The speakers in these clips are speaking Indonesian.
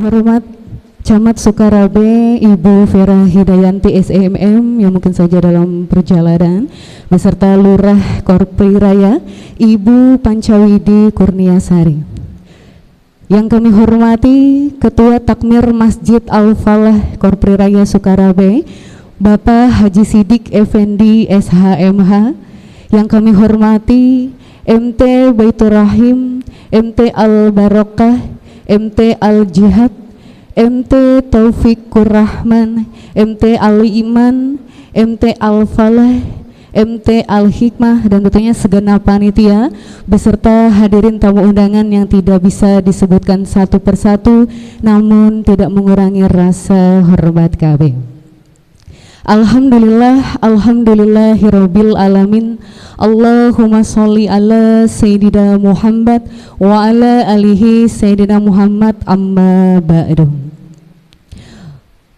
Hormat Camat Sukarabe Ibu Vera Hidayanti SEMM yang mungkin saja dalam perjalanan, beserta Lurah Korpri Raya Ibu Pancawidi Kurniasari. Yang kami hormati Ketua Takmir Masjid Al-Falah Korpri Raya Sukarabe Bapak Haji Sidik Effendi SHMH. Yang kami hormati MT Baitur Rahim, MT Al-Barokah, MT Al-Jihad, MT Taufikur Rahman, MT Al-Iman, MT Al-Falah, MT Al-Hikmah, dan tentunya segenap panitia beserta hadirin tamu undangan yang tidak bisa disebutkan satu persatu namun tidak mengurangi rasa hormat kami. Alhamdulillah, alhamdulillahirabbil alamin. Allahumma sholli ala sayyidina Muhammad wa ala alihi sayyidina Muhammad, amma ba'du.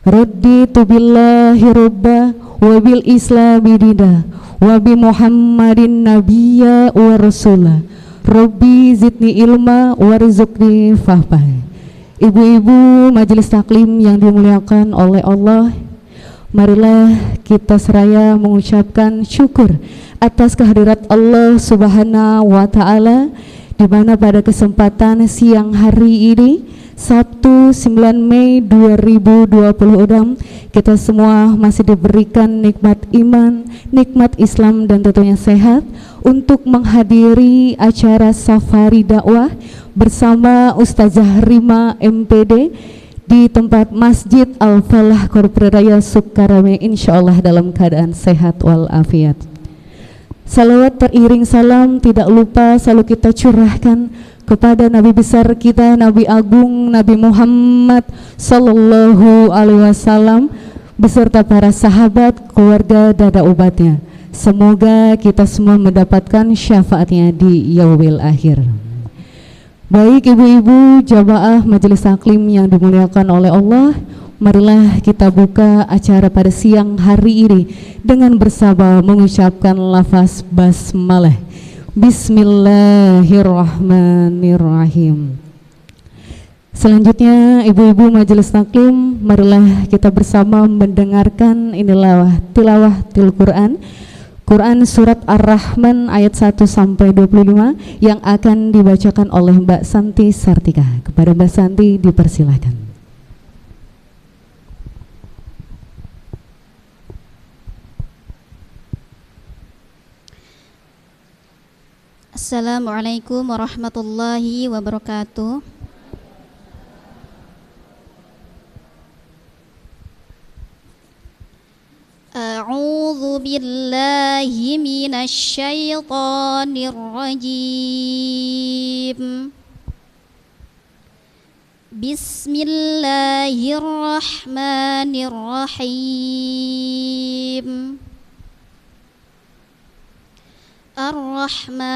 Raditu billahi robba wa bil islami dina wa bi Muhammadin nabiyya wa rasulah. Rabbi zidni ilma warzuqni fahma. Ibu-ibu majelis taklim yang dimuliakan oleh Allah, marilah kita seraya mengucapkan syukur atas kehadirat Allah Subhanahu wa Ta'ala, di mana pada kesempatan siang hari ini Sabtu 9 Mei 2026 kita semua masih diberikan nikmat iman, nikmat Islam dan tentunya sehat untuk menghadiri acara safari dakwah bersama Ustazah Rima MPD di tempat Masjid Al-Falah Korpri Raya Sukarabe, insyaallah dalam keadaan sehat walafiat. Salawat teriring salam tidak lupa selalu kita curahkan kepada Nabi besar kita, Nabi Agung, Nabi Muhammad Sallallahu Alaihi Wasallam beserta para sahabat, keluarga, dada ubatnya. Semoga kita semua mendapatkan syafaatnya di yaumil akhir. Baik ibu-ibu jamaah majelis taklim yang dimuliakan oleh Allah, marilah kita buka acara pada siang hari ini dengan bersama mengucapkan lafaz basmalah. Bismillahirrahmanirrahim. Selanjutnya ibu-ibu majelis taklim, marilah kita bersama mendengarkan inilah tilawah Quran. Quran surat Ar-Rahman ayat 1 sampai 25 yang akan dibacakan oleh Mbak Santi Sartika. Kepada Mbak Santi dipersilakan. Assalamualaikum warahmatullahi wabarakatuh. A'udzu billahi minasy syaithanir rajim. Bismillahirrahmanirrahim. Ar-Rahman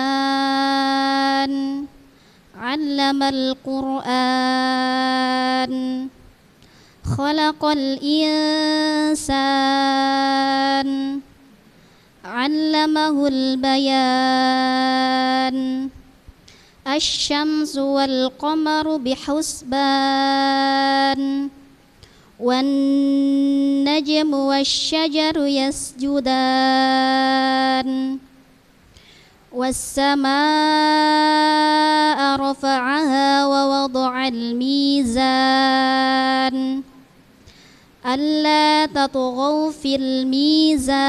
'allamal Qur'an, khalaqal insan, 'allamahul bayan, asy-syamsu wal qamaru bihusban, wan najmu wasy-syajaru yasjudan, was-samaa'a rafa'aha wa wada'al mizan, alla tatghaw fil mizan,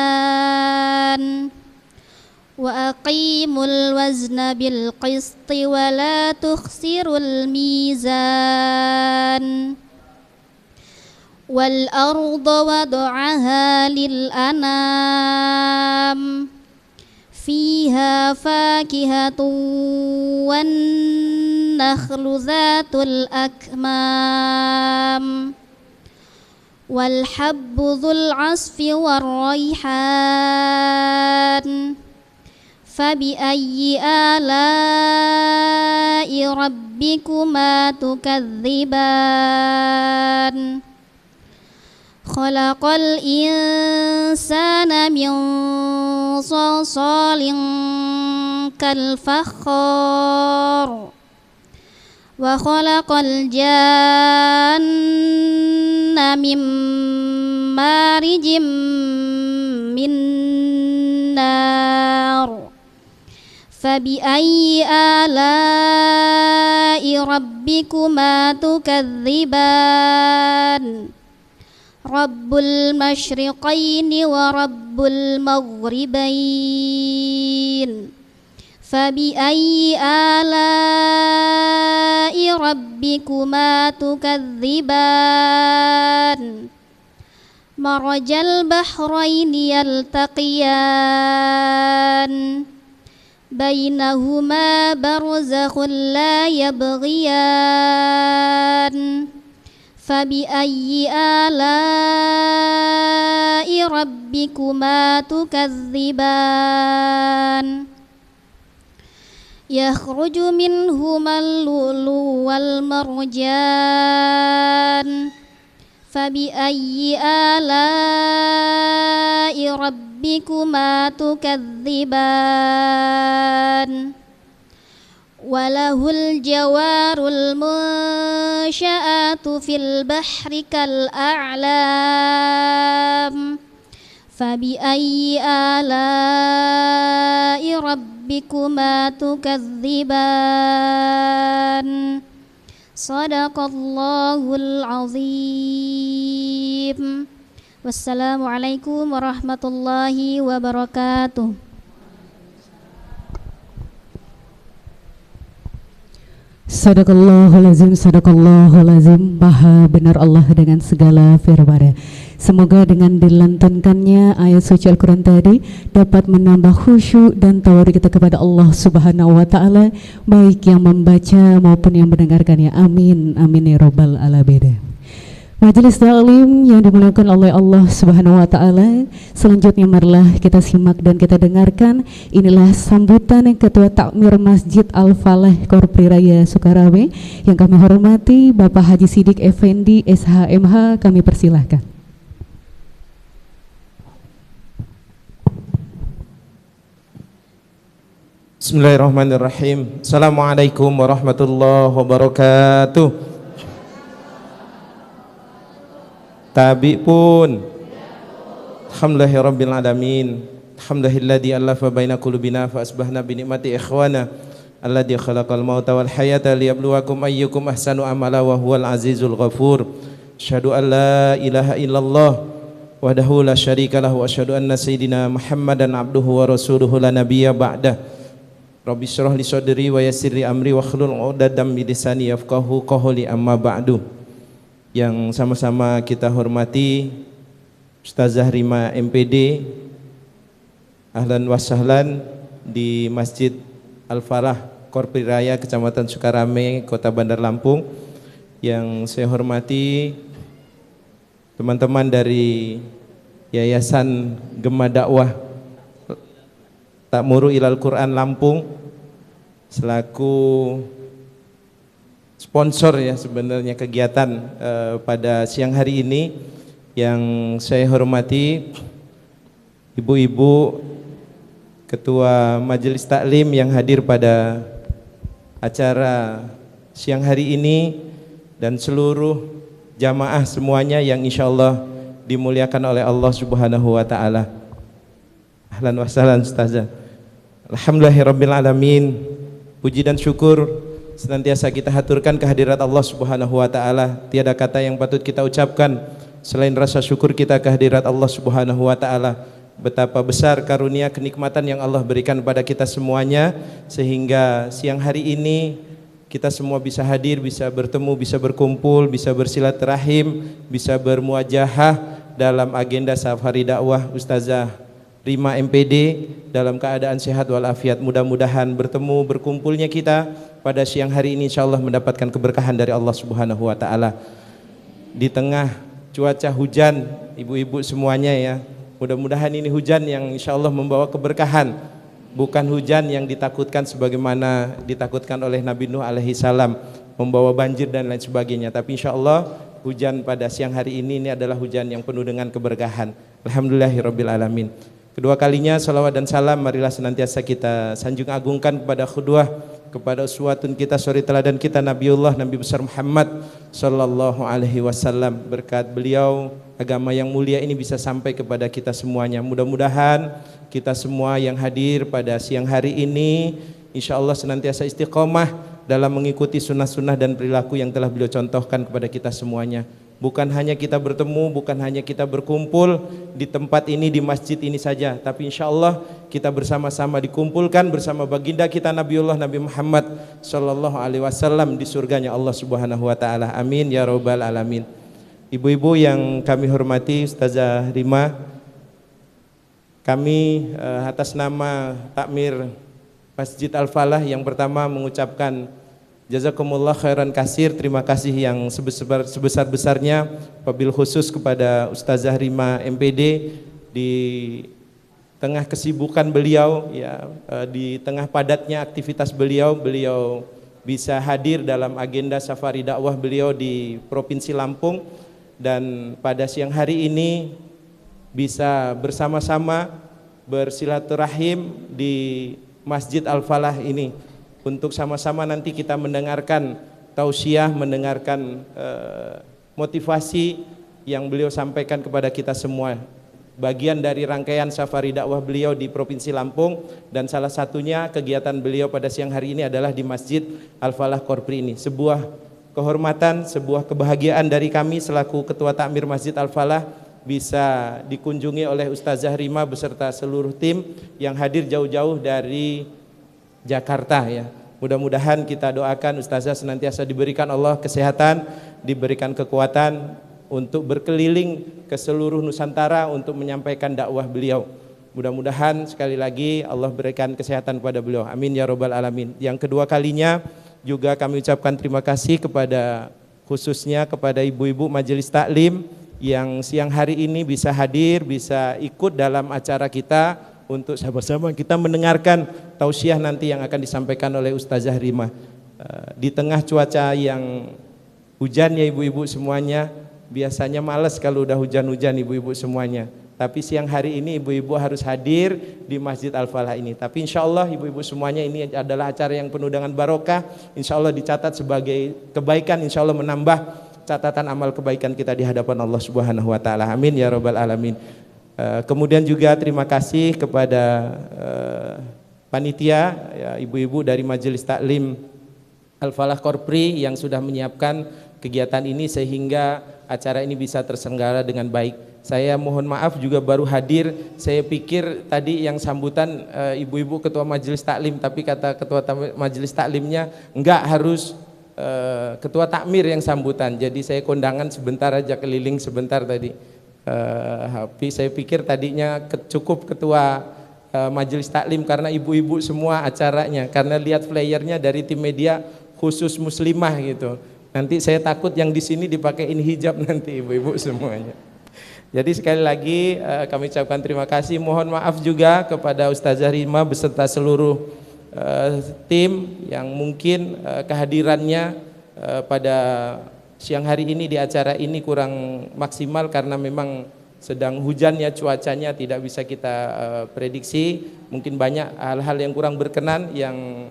wa aqimul wazna bil qisti wa la tukhsirul mizan, wal arda wada'aha lil anam, fiha fakihatun wan nakhlu zatul akmam, wal habbu dhul asfi war rayhan, fabi ayyi ala'i rabbikuma tukadziban. Khalaqal insana min salsalin kal fakhar, wa khalaqal janna من مارج من نار فبأي آلاء ربكما تكذبان رب المشرقين ورب المغربين فبأي آلاء ربكما تكذبان مرج البحرين يلتقيان بينهما برزخ لا يبغيان فبأي آلاء ربكما تكذبان يخرج منهما اللؤلؤ والمرجان فبأي آلاء ربكما تكذبان وله الجوار المنشآت في البحر كالأعلام فبأي آلاء ربكما تكذبان صدق الله العظيم والسلام عليكم ورحمة الله وبركاته. Sadaqallahul azim, sadaqallahul azim. Maha benar Allah dengan segala firman-Nya. Semoga dengan dilantunkannya ayat suci Al-Quran tadi dapat menambah khusyuk dan tawadhu kita kepada Allah Subhanahu wa taala, baik yang membaca maupun yang mendengarkannya. Amin amin ya rabbal alamin. Majelis Taklim yang dimuliakan oleh Allah Subhanahu wa taala, selanjutnya marilah kita simak dan kita dengarkan. Inilah sambutan Ketua Takmir Masjid Al-Falah Korpri Raya Sukarame yang kami hormati Bapak Haji Sidik Effendi SHMH, kami persilahkan. Bismillahirrahmanirrahim. Assalamualaikum warahmatullahi wabarakatuh. Tabi pun alhamdulillahirabbil alamin. Alhamdulillahilladzi alafa baina qulubina fa asbahna bi ni'mati ikhwana alladzi khalaqal mauta wal hayata liyabluwakum ayyukum ahsanu amala wa huwal azizul ghafur. Asyhadu an la ilaha illallah wahdahu la syarika lahu wa asyhadu anna sayyidina Muhammadan abduhu wa rasuluhu la nabiyya ba'dah. Rabbi syrah li sadri wa yassir li amri wa hlul 'uqdatam min lisani yafqahu qawli amma ba'du. Yang sama-sama kita hormati Ustazah Rima MPD, ahlan wa sahlan di Masjid Al-Falah Korpri Raya Kecamatan Sukarame, Kota Bandar Lampung. Yang saya hormati teman-teman dari Yayasan Gema Dakwah Ta'muru Ilal Quran Lampung selaku sponsor ya sebenarnya kegiatan pada siang hari ini. Yang saya hormati ibu-ibu ketua majelis taklim yang hadir pada acara siang hari ini dan seluruh jamaah semuanya yang insyaallah dimuliakan oleh Allah Subhanahu wa taala. Ahlan wa sahlan Ustazah. Alhamdulillahirabbil alamin. Puji dan syukur senantiasa kita haturkan kehadirat Allah Subhanahu wa taala. Tiada kata yang patut kita ucapkan selain rasa syukur kita kehadirat Allah Subhanahu wa taala. Betapa besar karunia kenikmatan yang Allah berikan pada kita semuanya sehingga siang hari ini kita semua bisa hadir, bisa bertemu, bisa berkumpul, bisa bersilaturahim, bisa bermuajahah dalam agenda safari dakwah Ustazah Rima MPD dalam keadaan sehat walafiat. Mudah-mudahan bertemu berkumpulnya kita pada siang hari ini insyaallah mendapatkan keberkahan dari Allah Subhanahu wa taala. Di tengah cuaca hujan, ibu-ibu semuanya ya, mudah-mudahan ini hujan yang insyaallah membawa keberkahan, bukan hujan yang ditakutkan sebagaimana ditakutkan oleh Nabi Nuh alaihi salam membawa banjir dan lain sebagainya. Tapi insyaallah hujan pada siang hari ini adalah hujan yang penuh dengan keberkahan. Alhamdulillahirabbil alamin. Kedua kalinya salawat dan salam marilah senantiasa kita sanjung agungkan kepada khudwah, kepada uswatun kita, suri teladan kita Nabiullah Nabi besar Muhammad Sallallahu Alaihi Wasallam. Berkat beliau agama yang mulia ini bisa sampai kepada kita semuanya. Mudah-mudahan kita semua yang hadir pada siang hari ini insya Allah senantiasa istiqomah dalam mengikuti sunnah-sunnah dan perilaku yang telah beliau contohkan kepada kita semuanya. Bukan hanya kita bertemu, bukan hanya kita berkumpul di tempat ini, di masjid ini saja, tapi insya Allah kita bersama-sama dikumpulkan bersama baginda kita Nabiullah Nabi Muhammad Sallallahu Alaihi Wasallam di surganya Allah Subhanahu Wa Taala. Amin ya Rabbal Alamin. Ibu-ibu yang kami hormati, Ustazah Rima, kami atas nama Takmir Masjid Al-Falah yang pertama mengucapkan jazakumullah khairan kasir, terima kasih yang sebesar-besarnya, wabil khusus kepada Ustazah Rima MPD di tengah kesibukan beliau ya, di tengah padatnya aktivitas beliau bisa hadir dalam agenda safari dakwah beliau di Provinsi Lampung, dan pada siang hari ini bisa bersama-sama bersilaturahim di Masjid Al-Falah ini untuk sama-sama nanti kita mendengarkan tausiah, mendengarkan motivasi yang beliau sampaikan kepada kita semua. Bagian dari rangkaian safari dakwah beliau di Provinsi Lampung, dan salah satunya kegiatan beliau pada siang hari ini adalah di Masjid Al-Falah Korpri ini. Sebuah kehormatan, sebuah kebahagiaan dari kami selaku Ketua Takmir Masjid Al-Falah bisa dikunjungi oleh Ustazah Rima beserta seluruh tim yang hadir jauh-jauh dari Jakarta ya. Mudah-mudahan kita doakan Ustazah senantiasa diberikan Allah kesehatan, diberikan kekuatan untuk berkeliling ke seluruh Nusantara untuk menyampaikan dakwah beliau. Mudah-mudahan sekali lagi Allah berikan kesehatan kepada beliau. Amin ya Rabbal Alamin. Yang kedua kalinya juga kami ucapkan terima kasih kepada khususnya kepada ibu-ibu Majelis Taklim yang siang hari ini bisa hadir, bisa ikut dalam acara kita untuk sama-sama kita mendengarkan tausiah nanti yang akan disampaikan oleh Ustazah Rima. Di tengah cuaca yang hujan ya ibu-ibu semuanya, biasanya malas kalau udah hujan-hujan ibu-ibu semuanya. Tapi siang hari ini ibu-ibu harus hadir di Masjid Al-Falah ini. Tapi insya Allah ibu-ibu semuanya ini adalah acara yang penuh dengan barokah. Insya Allah dicatat sebagai kebaikan, insya Allah menambah catatan amal kebaikan kita di hadapan Allah Subhanahu Wa Taala. Amin ya Rabbal Alamin. Kemudian juga terima kasih kepada panitia ya, ibu-ibu dari Majelis Taklim Al-Falah Korpri yang sudah menyiapkan kegiatan ini sehingga acara ini bisa terselenggara dengan baik. Saya mohon maaf juga baru hadir, saya pikir tadi yang sambutan ibu-ibu ketua Majelis Taklim, tapi kata ketua Majelis Taklimnya enggak, harus ketua takmir yang sambutan. Jadi saya kondangan sebentar aja, keliling sebentar tadi. Tapi saya pikir tadinya cukup ketua Majelis Taklim karena ibu-ibu semua acaranya, karena lihat flyernya dari tim media khusus muslimah gitu. Nanti saya takut yang di sini dipakein hijab nanti ibu-ibu semuanya. Jadi sekali lagi kami ucapkan terima kasih. Mohon maaf juga kepada Ustazah Rima beserta seluruh tim yang mungkin kehadirannya pada siang hari ini di acara ini kurang maksimal karena memang sedang hujannya, cuacanya tidak bisa kita prediksi. Mungkin banyak hal-hal yang kurang berkenan yang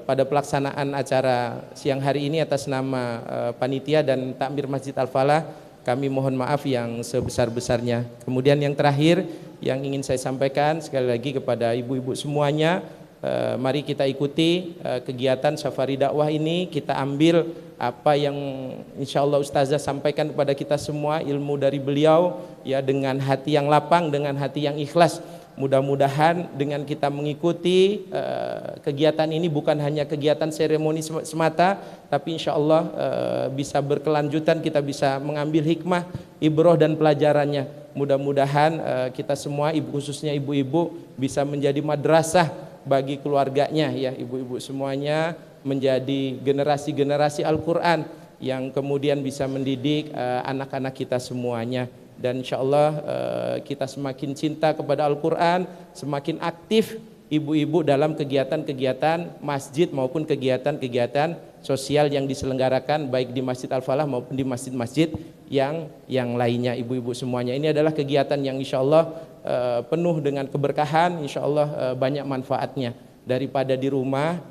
pada pelaksanaan acara siang hari ini. Atas nama panitia dan takmir Masjid Al-Falah kami mohon maaf yang sebesar-besarnya. Kemudian yang terakhir yang ingin saya sampaikan sekali lagi kepada ibu-ibu semuanya, mari kita ikuti kegiatan safari dakwah ini, kita ambil apa yang insya Allah Ustazah sampaikan kepada kita semua, ilmu dari beliau ya, dengan hati yang lapang, dengan hati yang ikhlas. Mudah-mudahan dengan kita mengikuti kegiatan ini bukan hanya kegiatan seremoni semata, tapi insya Allah bisa berkelanjutan, kita bisa mengambil hikmah, ibroh dan pelajarannya. Mudah-mudahan kita semua, khususnya ibu-ibu, bisa menjadi madrasah bagi keluarganya ya, ibu-ibu semuanya menjadi generasi-generasi Al-Quran yang kemudian bisa mendidik anak-anak kita semuanya. Dan insya Allah kita semakin cinta kepada Al-Quran, semakin aktif ibu-ibu dalam kegiatan-kegiatan masjid maupun kegiatan-kegiatan sosial yang diselenggarakan baik di Masjid Al-Falah maupun di masjid-masjid yang lainnya ibu-ibu semuanya. Ini adalah kegiatan yang insya Allah penuh dengan keberkahan, insya Allah banyak manfaatnya. Daripada di rumah,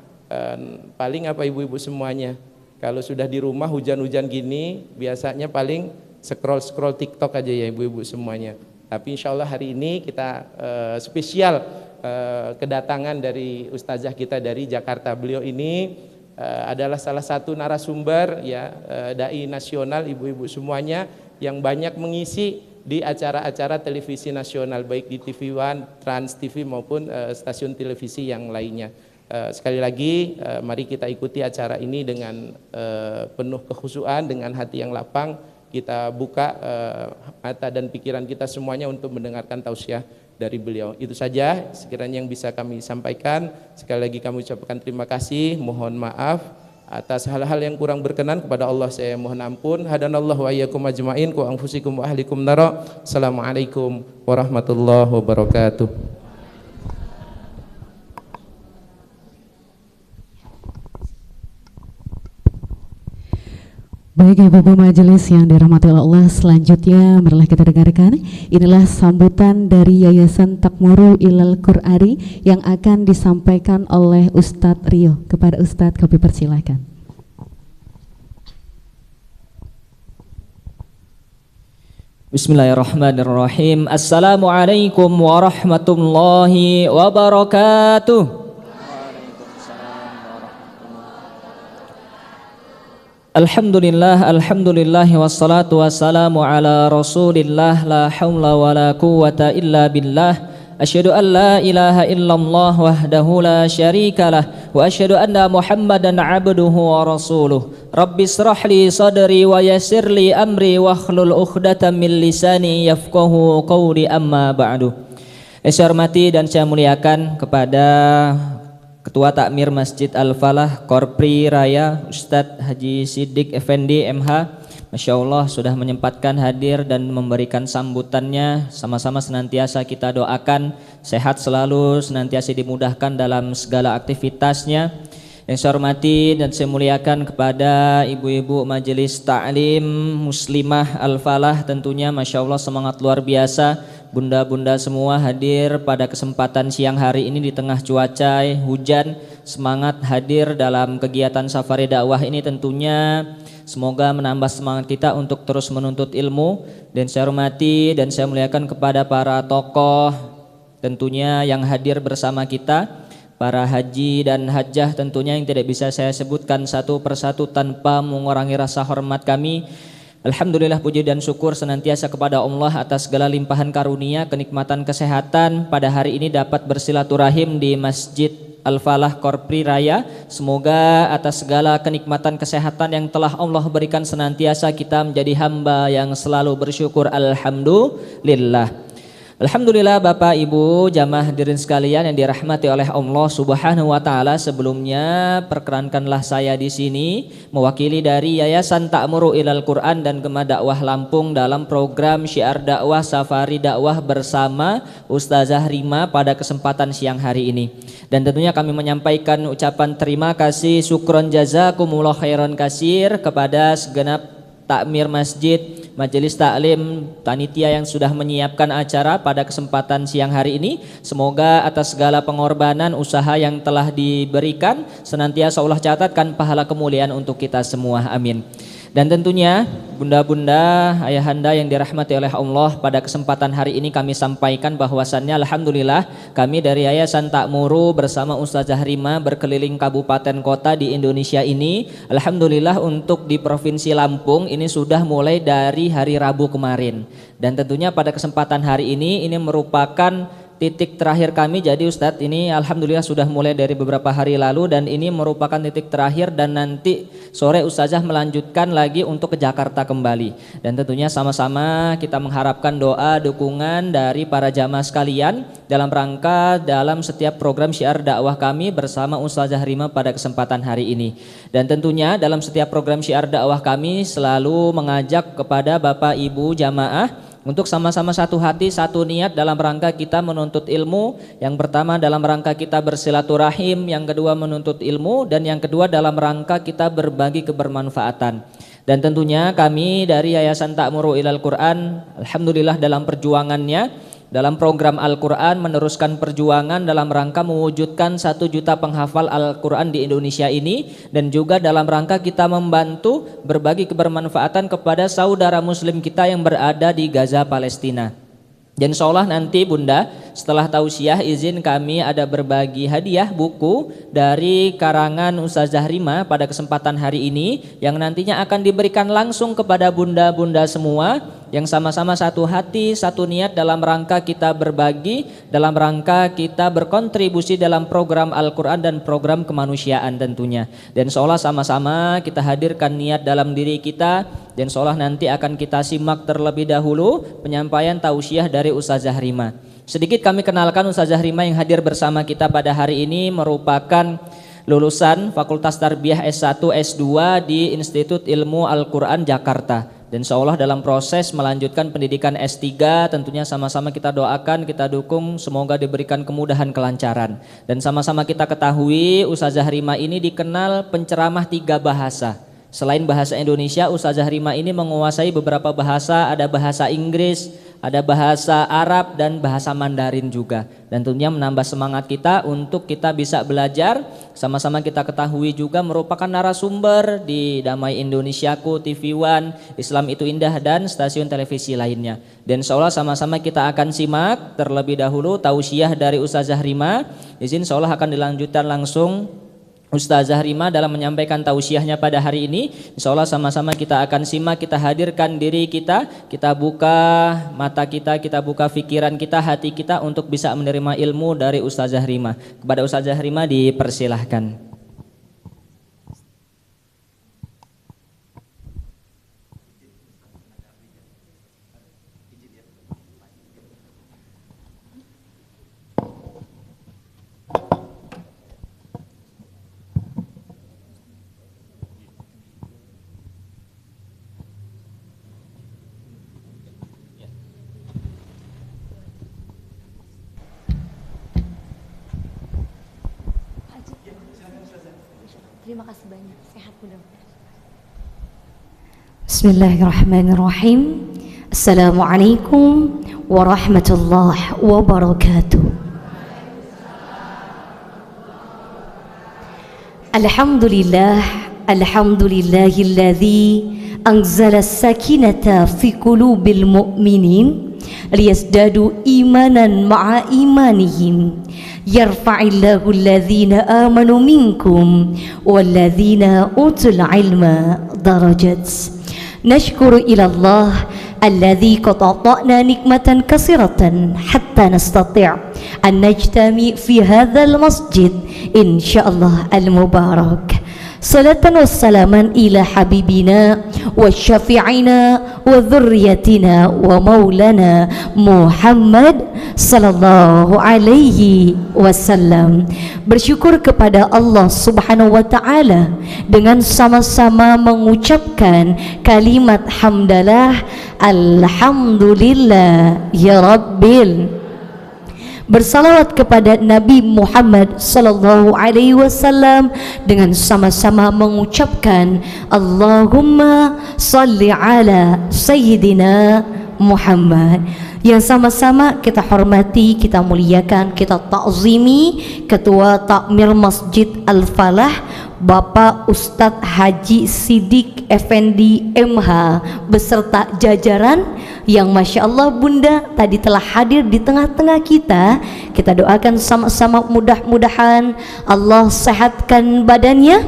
paling apa ibu-ibu semuanya, Kalau sudah di rumah hujan-hujan gini, biasanya paling scroll TikTok aja ya ibu-ibu semuanya. Tapi insya Allah hari ini kita spesial kedatangan dari ustazah kita dari Jakarta. Beliau ini adalah salah satu narasumber ya, dai nasional ibu-ibu semuanya yang banyak mengisi di acara-acara televisi nasional baik di TV One, Trans TV maupun stasiun televisi yang lainnya. Sekali lagi mari kita ikuti acara ini dengan penuh kekhusyuan, dengan hati yang lapang. Kita buka mata dan pikiran kita semuanya untuk mendengarkan tausiah dari beliau. Itu saja sekiranya yang bisa kami sampaikan. Sekali lagi kami ucapkan terima kasih, mohon maaf atas hal-hal yang kurang berkenan, kepada Allah saya mohon ampun. Hadanallahu wa iyyakum ajmain wa anfusikum wa ahlikum nara. Assalamualaikum warahmatullahi wabarakatuh. Baik ibu-ibu majelis yang dirahmati Allah, selanjutnya marilah kita dengarkan. Inilah sambutan dari Yayasan Takmuru Ilal Qur'ani yang akan disampaikan oleh Ustadz Rio. Kepada Ustadz kami persilakan. Bismillahirrahmanirrahim. Assalamualaikum warahmatullahi wabarakatuh. Alhamdulillah wassalatu wassalamu ala rasulillah, la hawla wa la quwwata illa billah. Asyhadu an la ilaha illallah wahdahu la syarikalah wa asyhadu anna Muhammadan abduhu wa rasuluh. Rabbi israh li sadri wa yassir li amri wahlul 'uqdatam min lisani yafqahu qawli, amma ba'du. Saya hormati dan saya muliakan kepada Ketua Takmir Masjid Al-Falah Korpri Raya Ustadz Haji Siddiq Effendi MH, Masya Allah sudah menyempatkan hadir dan memberikan sambutannya. Sama-sama senantiasa kita doakan sehat selalu, senantiasa dimudahkan dalam segala aktivitasnya. Yang saya hormati dan saya muliakan kepada ibu-ibu majelis ta'lim muslimah Al-Falah, tentunya Masya Allah semangat luar biasa. Bunda-bunda semua hadir pada kesempatan siang hari ini di tengah cuaca hujan, semangat hadir dalam kegiatan safari dakwah ini tentunya semoga menambah semangat kita untuk terus menuntut ilmu. Dan saya hormati dan saya muliakan kepada para tokoh tentunya yang hadir bersama kita, para haji dan hajjah tentunya yang tidak bisa saya sebutkan satu persatu tanpa mengurangi rasa hormat kami. Alhamdulillah puji dan syukur senantiasa kepada Allah atas segala limpahan karunia, kenikmatan kesehatan pada hari ini dapat bersilaturahim di Masjid Al-Falah Korpri Raya. Semoga atas segala kenikmatan kesehatan yang telah Allah berikan senantiasa kita menjadi hamba yang selalu bersyukur. Alhamdulillah. Alhamdulillah Bapak Ibu jamaah hadirin sekalian yang dirahmati oleh Allah Subhanahu wa taala, sebelumnya perkenankanlah saya di sini mewakili dari Yayasan Takmuru Ilal Qur'an dan Gema Dakwah Lampung dalam program Syiar Dakwah Safari Dakwah bersama Ustazah Rima pada kesempatan siang hari ini. Dan tentunya kami menyampaikan ucapan terima kasih syukron jazakumullah khairan kasir kepada segenap takmir masjid, majelis taklim, panitia yang sudah menyiapkan acara pada kesempatan siang hari ini. Semoga atas segala pengorbanan usaha yang telah diberikan senantiasa Allah catatkan pahala kemuliaan untuk kita semua, amin. Dan tentunya bunda-bunda, ayahanda yang dirahmati oleh Allah, pada kesempatan hari ini kami sampaikan bahwasannya alhamdulillah kami dari Yayasan Takmuru bersama Ustazah Rima berkeliling kabupaten kota di Indonesia ini. Alhamdulillah untuk di Provinsi Lampung ini sudah mulai dari hari Rabu kemarin. Dan tentunya pada kesempatan hari ini merupakan titik terakhir kami. Jadi Ustadz ini alhamdulillah sudah mulai dari beberapa hari lalu dan ini merupakan titik terakhir, dan nanti sore Ustazah melanjutkan lagi untuk ke Jakarta kembali. Dan tentunya sama-sama kita mengharapkan doa dukungan dari para jamaah sekalian dalam rangka dalam setiap program syiar dakwah kami bersama Ustazah Rima pada kesempatan hari ini. Dan tentunya dalam setiap program syiar dakwah kami selalu mengajak kepada Bapak Ibu jamaah untuk sama-sama satu hati, satu niat dalam rangka kita menuntut ilmu. Yang pertama dalam rangka kita bersilaturahim, yang kedua menuntut ilmu, dan yang kedua dalam rangka kita berbagi kebermanfaatan. Dan tentunya kami dari Yayasan Takmuru Ilal Qur'an alhamdulillah dalam perjuangannya dalam program Al-Quran, meneruskan perjuangan dalam rangka mewujudkan 1 juta penghafal Al-Quran di Indonesia ini, dan juga dalam rangka kita membantu berbagi kebermanfaatan kepada saudara muslim kita yang berada di Gaza, Palestina. Dan insya Allah nanti Bunda, setelah tausiah izin kami ada berbagi hadiah buku dari karangan Ustazah Rima pada kesempatan hari ini, yang nantinya akan diberikan langsung kepada bunda-bunda semua yang sama-sama satu hati, satu niat dalam rangka kita berbagi, dalam rangka kita berkontribusi dalam program Al-Quran dan program kemanusiaan tentunya. Dan seolah sama-sama kita hadirkan niat dalam diri kita, dan seolah nanti akan kita simak terlebih dahulu penyampaian tausiah dari Ustazah Rima. Sedikit kami kenalkan Ustazah Rima yang hadir bersama kita pada hari ini merupakan lulusan Fakultas Tarbiyah S1 S2 di Institut Ilmu Al-Quran Jakarta. Dan seolah dalam proses melanjutkan pendidikan S3, tentunya sama-sama kita doakan, kita dukung, semoga diberikan kemudahan kelancaran. Dan sama-sama kita ketahui Ustazah Rima ini dikenal penceramah 3 bahasa. Selain bahasa Indonesia, Ustazah Rima ini menguasai beberapa bahasa, ada bahasa Inggris, ada bahasa Arab dan bahasa Mandarin juga. Dan tentunya menambah semangat kita untuk kita bisa belajar. Sama-sama kita ketahui juga merupakan narasumber di Damai Indonesiaku, TV One, Islam Itu Indah, dan stasiun televisi lainnya. Dan seolah sama-sama kita akan simak terlebih dahulu tausiah dari Ustazah Rima. Izin seolah akan dilanjutkan langsung Ustazah Rima dalam menyampaikan tausiahnya pada hari ini. Insyaallah sama-sama kita akan simak, kita hadirkan diri kita, kita buka mata kita buka pikiran kita, hati kita untuk bisa menerima ilmu dari Ustazah Rima. Kepada Ustazah Rima dipersilahkan. Terima kasih banyak, sehat mudah-mudahan. Bismillahirrahmanirrahim. Assalamualaikum warahmatullahi wabarakatuh. Alhamdulillah, alhamdulillahilladzi anzala as-sakinata fi qulubil mu'minin liyazdadu imanan ma'a imanihim. Yarfa'illahu alladhina amanu minkum walladhina utul ilma darajat. Nashkuru ila Allah alladhi qad a'tana nikmatan katsiratan hatta nastati' an najtami fi hadzal masjid insyaallah al-mubarak. Salatan wassalaman ila habibina wa syafi'ina wa dhurriyyatina wa maulana Muhammad sallallahu alaihi wasallam. Bersyukur kepada Allah Subhanahu wa taala dengan sama-sama mengucapkan kalimat hamdalah, alhamdulillah ya rabbil. Bersalawat kepada Nabi Muhammad sallallahu alaihi wasallam dengan sama-sama mengucapkan Allahumma salli ala sayyidina Muhammad. Yang sama-sama kita hormati, kita muliakan, kita ta'zimi Ketua Takmir Masjid Al-Falah Bapak Ustadz Haji Sidik Effendi MH beserta jajaran yang Masya Allah Bunda tadi telah hadir di tengah-tengah kita. Kita doakan sama-sama mudah-mudahan Allah sehatkan badannya,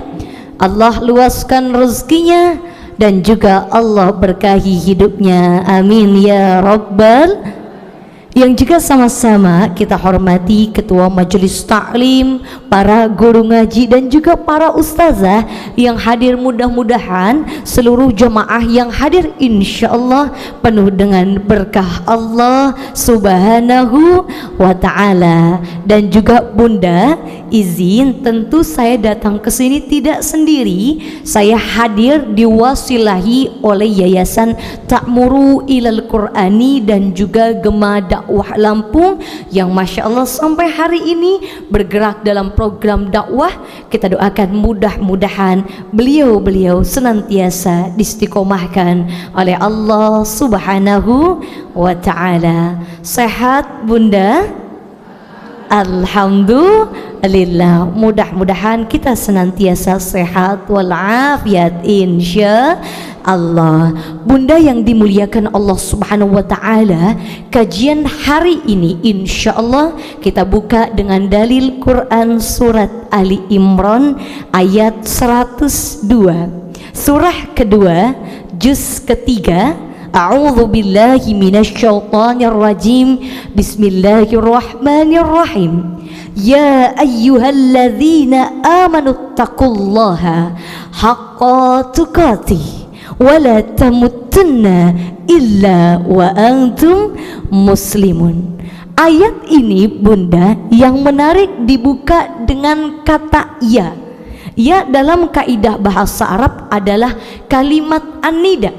Allah luaskan rezekinya, dan juga Allah berkahi hidupnya, amin ya rabbal. Yang juga sama-sama kita hormati Ketua Majelis Taklim, para guru ngaji, dan juga para ustazah yang hadir. Mudah-mudahan seluruh jemaah yang hadir insya Allah penuh dengan berkah Allah subhanahu wa ta'ala. Dan juga Bunda izin, tentu saya datang ke sini tidak sendiri. Saya hadir diwasilahi oleh Yayasan Ta'muru Ilal Qur'ani dan juga Gema dakwah Lampung yang Masya Allah sampai hari ini bergerak dalam program dakwah. Kita doakan mudah-mudahan beliau senantiasa diistiqomahkan oleh Allah Subhanahu wa ta'ala. Sehat Bunda? Alhamdulillah, mudah-mudahan kita senantiasa sehat walafiat insya Allah. Bunda yang dimuliakan Allah Subhanahu wa ta'ala, kajian hari ini insya Allah kita buka dengan dalil Quran surat Ali Imran ayat 102, surah kedua juz ketiga. A'udzu billahi minasyaitonir rajim. Bismillahirrahmanirrahim. Ya ayyuhalladzina amanu taqullaha haqqa tuqatih wa la tamutunna illa wa antum muslimun. Ayat ini Bunda yang menarik dibuka dengan kata ya. Ya dalam kaidah bahasa Arab adalah kalimat an-nida,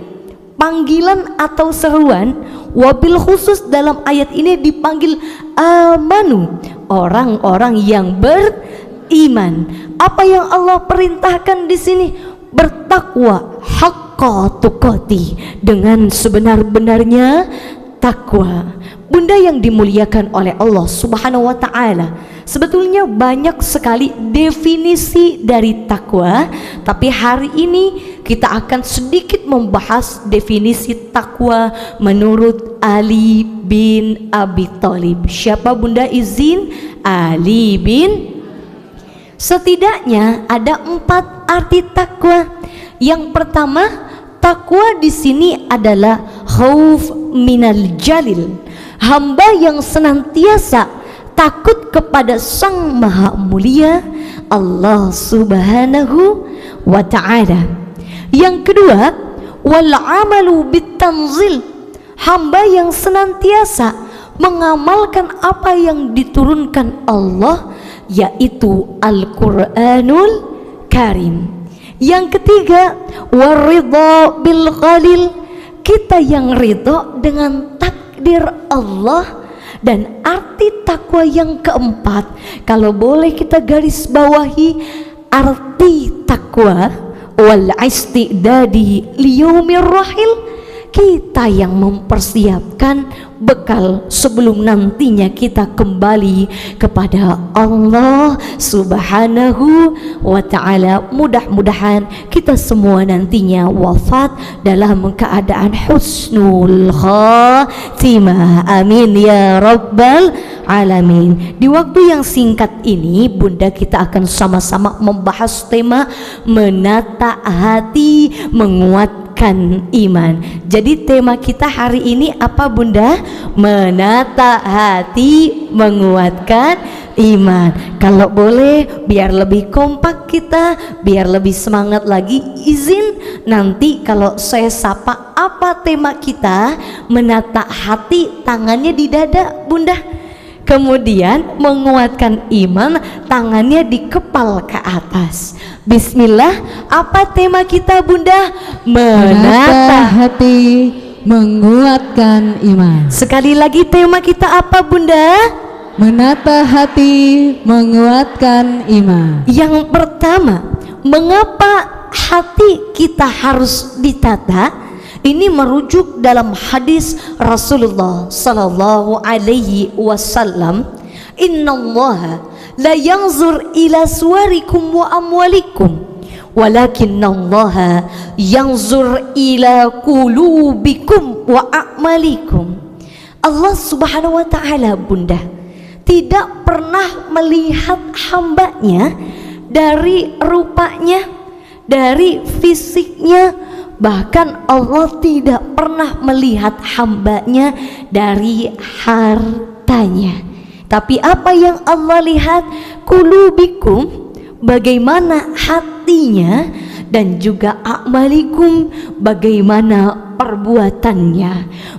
panggilan atau seruan. Wabil khusus dalam ayat ini dipanggil amanu, orang-orang yang beriman. Apa yang Allah perintahkan di sini? Bertakwa haqqa tuqatih, dengan sebenar-benarnya takwa. Bunda yang dimuliakan oleh Allah Subhanahu wa ta'ala, sebetulnya banyak sekali definisi dari takwa, tapi hari ini kita akan sedikit membahas definisi takwa menurut Ali bin Abi Thalib. Siapa Bunda izin? Ali bin. Setidaknya ada 4 arti takwa. Yang pertama, takwa di sini adalah khauf minal jalil, hamba yang senantiasa takut kepada Sang Maha Mulia Allah Subhanahu wa ta'ala. Yang kedua, wal amalu bitanzil, hamba yang senantiasa mengamalkan apa yang diturunkan Allah, yaitu Al-Qur'anul Karim. Yang ketiga, waridha bil qalil, kita yang ridha dengan takdir Allah. Dan arti takwa yang keempat, kalau boleh kita garis bawahi arti takwa, wal istidadi liyaumir rahil, kita yang mempersiapkan bekal sebelum nantinya kita kembali kepada Allah Subhanahu wa ta'ala. Mudah-mudahan kita semua nantinya wafat dalam keadaan husnul khatimah, amin ya rabbal alamin. Di waktu yang singkat ini Bunda, kita akan sama-sama membahas tema menata hati menguatkan iman. Jadi tema kita hari ini apa Bunda? Menata hati menguatkan iman. Kalau boleh biar lebih kompak kita, biar lebih semangat lagi, izin nanti kalau saya sapa apa tema kita, menata hati tangannya di dada Bunda, kemudian menguatkan iman tangannya di kepal ke atas. Bismillah, apa tema kita Bunda? Menata hati menguatkan iman. Sekali lagi tema kita apa Bunda? Menata hati menguatkan iman. Yang pertama, mengapa hati kita harus ditata? Ini merujuk dalam hadis Rasulullah sallallahu alaihi wasallam, innallaha la yanzur ila suwarikum wa amwalikum walakinnallaha yanzur ila qulubikum wa a'malikum. Allah Subhanahu wa ta'ala Bunda tidak pernah melihat hambanya dari rupanya, dari fisiknya, bahkan Allah tidak pernah melihat hambanya dari hartanya. Tapi apa yang Allah lihat? Qulubikum, bagaimana hatinya, dan juga a'malikum, bagaimana perbuatannya.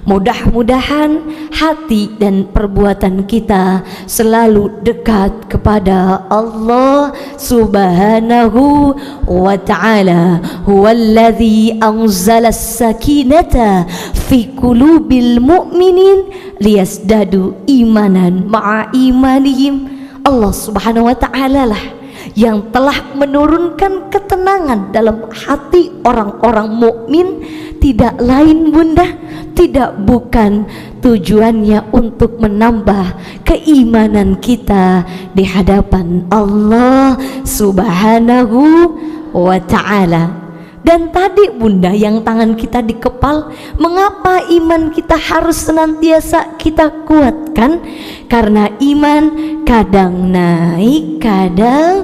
Mudah-mudahan hati dan perbuatan kita selalu dekat kepada Allah Subhanahu wa ta'ala. Huwallazi anzala as-sakinata fi qulubil mu'minin liyazdadu imanan ma'a imanihim. Allah Subhanahu wa ta'ala lah yang telah menurunkan ketenangan dalam hati orang-orang mukmin. Tidak lain bunda, tidak bukan tujuannya untuk menambah keimanan kita di hadapan Allah Subhanahu wa ta'ala. Dan tadi bunda yang tangan kita dikepal, mengapa iman kita harus senantiasa kita kuatkan? Karena iman kadang naik, kadang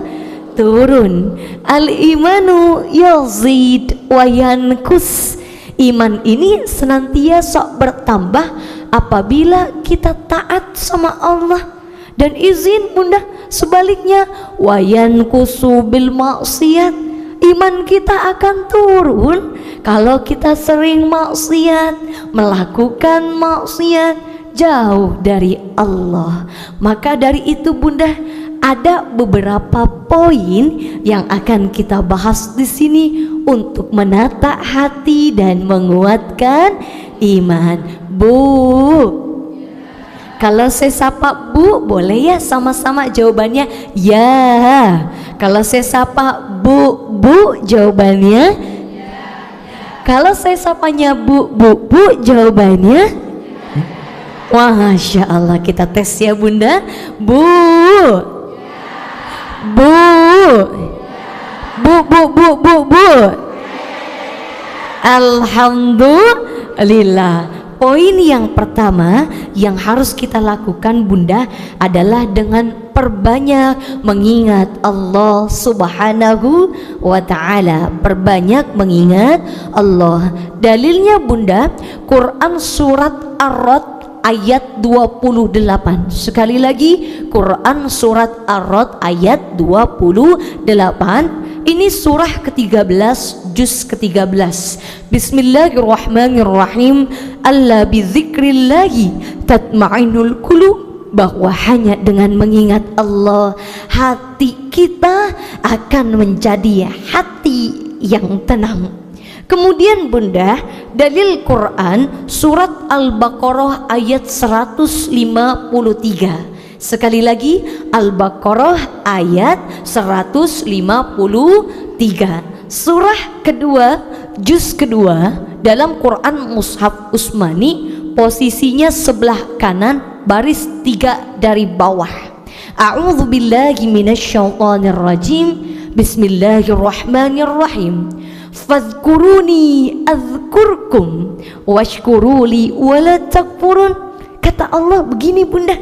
turun. Al-imanu yazid wa yankus. Iman ini senantiasa bertambah apabila kita taat sama Allah. Dan izin bunda, sebaliknya wa yankusu bil maksiat. Iman kita akan turun kalau kita sering maksiat, melakukan maksiat, jauh dari Allah. Maka dari itu bunda, ada beberapa poin yang akan kita bahas di sini untuk menata hati dan menguatkan iman. Bu, kalau saya sapa bu, boleh ya sama-sama jawabannya ya. Kalau saya sapa bu, jawabannya ya. Kalau saya sapanya bu, jawabannya wah, Masya Allah. Kita tes ya bunda. Bu, bu. Alhamdulillah. Poin yang pertama yang harus kita lakukan bunda adalah dengan perbanyak mengingat Allah Subhanahu wa ta'ala. Perbanyak mengingat Allah. Dalilnya bunda, Quran surat Ar-Ra'd ayat 28. Sekali lagi, Quran surat Ar-Ra'd ayat 28. Ini surah ke-13, juz ke-13. Bismillahirrahmanirrahim. Alla bizikrillahi tatma'innul qulub. Bahwa hanya dengan mengingat Allah, hati kita akan menjadi hati yang tenang. Kemudian bunda, dalil Quran surat Al-Baqarah ayat 153. Sekali lagi, Al-Baqarah ayat 153. Surah kedua, juz kedua dalam Quran Mushaf Utsmani, posisinya sebelah kanan, baris 3 dari bawah. A'udzu billahi minasyaitonir rajim. Bismillahirrahmanirrahim. Fadhkuruni adzkurkum washkuruli wala takfurun. Kata Allah begini bunda,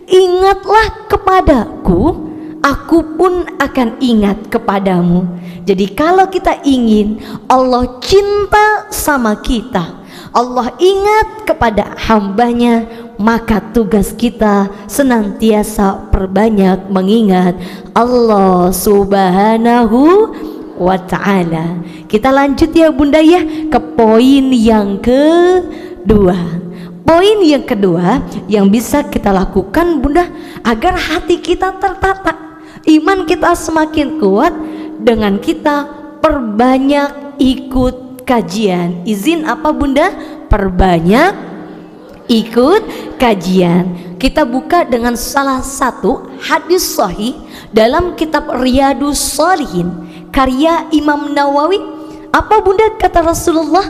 ingatlah kepadaku, aku pun akan ingat kepadamu. Jadi kalau kita ingin Allah cinta sama kita, Allah ingat kepada hambanya, maka tugas kita senantiasa perbanyak mengingat Allah Subhanahu wa ta'ala. Kita lanjut ya bunda ya ke poin yang kedua. Poin yang kedua yang bisa kita lakukan bunda agar hati kita tertata, iman kita semakin kuat, dengan kita perbanyak ikut kajian. Izin apa bunda? Perbanyak ikut kajian. Kita buka dengan salah satu hadis sahih dalam kitab Riyadus Shalihin karya Imam Nawawi. Apa bunda kata Rasulullah?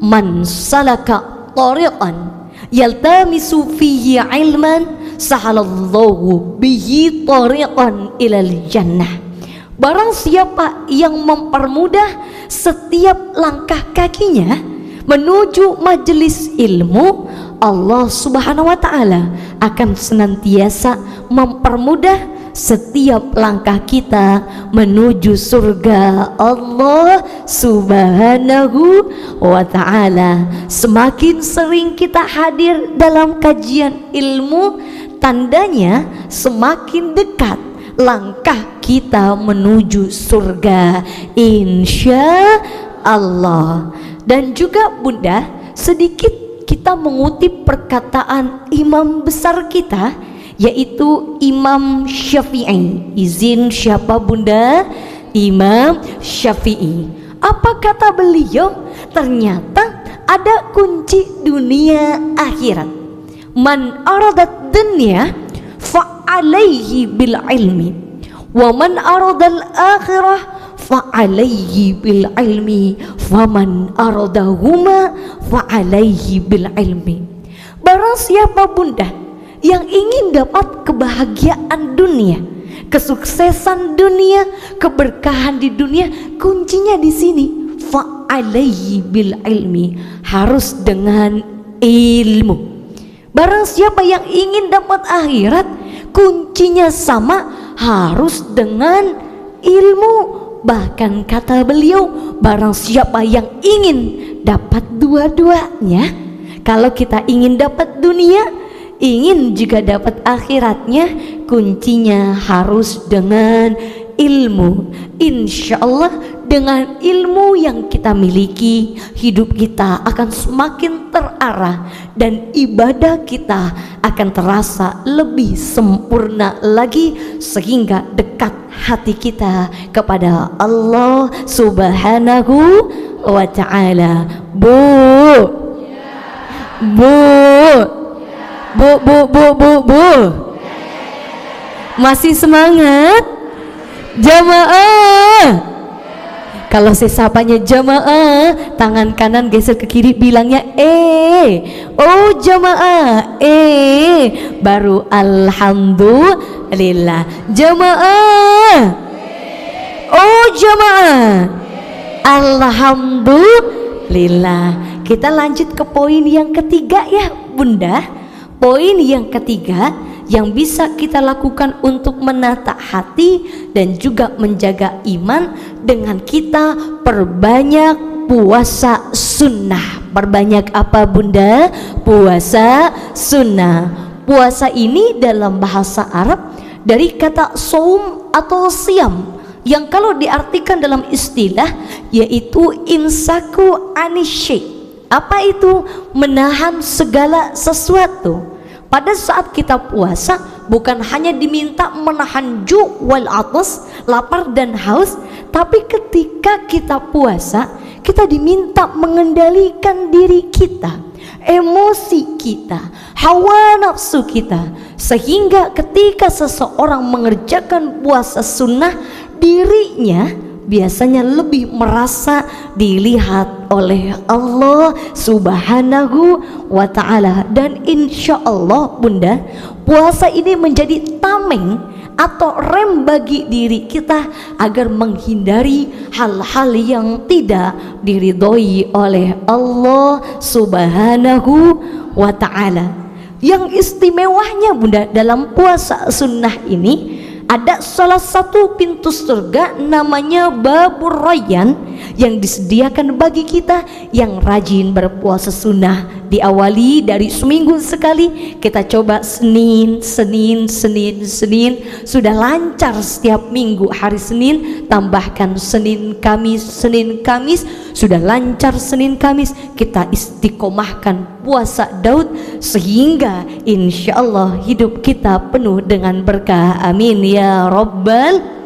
Man salaka tariqan yaltamisu fihi ilman sahalallahu bihi tariqan ilal jannah. Barang siapa yang mempermudah setiap langkah kakinya menuju majelis ilmu, Allah Subhanahu wa ta'ala akan senantiasa mempermudah setiap langkah kita menuju surga Allah Subhanahu wa ta'ala. Semakin sering kita hadir dalam kajian ilmu, tandanya semakin dekat langkah kita menuju surga, insya Allah. Dan juga Bunda, sedikit kita mengutip perkataan imam besar kita, yaitu Imam Syafi'i. Izin siapa Bunda? Imam Syafi'i. Apa kata beliau? Ternyata ada kunci dunia akhirat. Man aradat dunya fa'alaihi bil ilmi, wa man aradal akhirah fa'alaihi bil ilmi, faman aradahuma fa'alaihi bil ilmi. Barang siapa Bunda yang ingin dapat kebahagiaan dunia, kesuksesan dunia, keberkahan di dunia, kuncinya di sini. Fa'alaihi bil ilmi, harus dengan ilmu. Barang siapa yang ingin dapat akhirat, kuncinya sama, harus dengan ilmu. Bahkan kata beliau, barang siapa yang ingin dapat dua-duanya, kalau kita ingin dapat dunia, ingin juga dapat akhiratnya, kuncinya harus dengan ilmu. Insya Allah dengan ilmu yang kita miliki, hidup kita akan semakin terarah dan ibadah kita akan terasa lebih sempurna lagi, sehingga dekat hati kita kepada Allah Subhanahu wa ta'ala. Bu masih semangat jamaah? Kalau sesapanya jamaah, tangan kanan geser ke kiri, bilangnya oh jamaah, baru alhamdulillah. Jamaah, oh jamaah, alhamdulillah. Kita lanjut ke poin yang ketiga ya Bunda. Poin yang ketiga yang bisa kita lakukan untuk menata hati dan juga menjaga iman, dengan kita perbanyak puasa sunnah. Perbanyak apa Bunda? Puasa sunnah. Puasa ini dalam bahasa Arab dari kata saum atau siam, yang kalau diartikan dalam istilah yaitu imsaku anisyai. Apa itu? Menahan segala sesuatu. Pada saat kita puasa, bukan hanya diminta menahan ju' wal atas, lapar dan haus, tapi ketika kita puasa, kita diminta mengendalikan diri kita, emosi kita, hawa nafsu kita, sehingga ketika seseorang mengerjakan puasa sunnah, dirinya biasanya lebih merasa dilihat oleh Allah Subhanahu wa ta'ala. Dan insya Allah Bunda, puasa ini menjadi tameng atau rem bagi diri kita agar menghindari hal-hal yang tidak diridhoi oleh Allah Subhanahu wa ta'ala. Yang istimewanya Bunda dalam puasa sunnah ini, ada salah satu pintu surga namanya Babur Rayyan yang disediakan bagi kita yang rajin berpuasa sunnah. Diawali dari seminggu sekali, kita coba Senin, sudah lancar setiap minggu. Hari Senin tambahkan Senin Kamis, sudah lancar Senin Kamis. Kita istiqomahkan puasa Daud sehingga insya Allah hidup kita penuh dengan berkah. Amin ya Rabbal.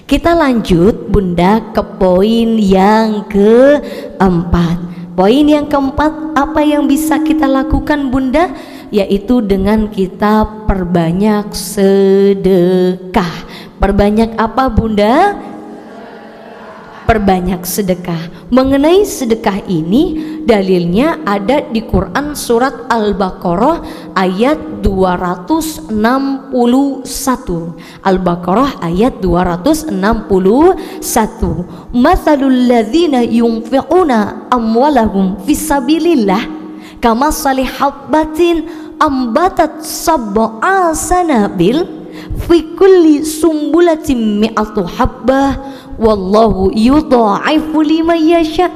Kita lanjut Bunda ke poin yang keempat. Poin yang keempat, apa yang bisa kita lakukan Bunda? Yaitu dengan kita perbanyak sedekah. Perbanyak apa Bunda? Perbanyak sedekah. Mengenai sedekah ini, dalilnya ada di Quran surat Al-Baqarah ayat 261. Al-Baqarah ayat 261. Matsalul ladzina yunfiquna amwalahum fisabilillah kamatsali habbatin ambatat sab'a sanabil fi kulli sumbulatin mi'atu habbah wallahu yudha'ifu liman yasha.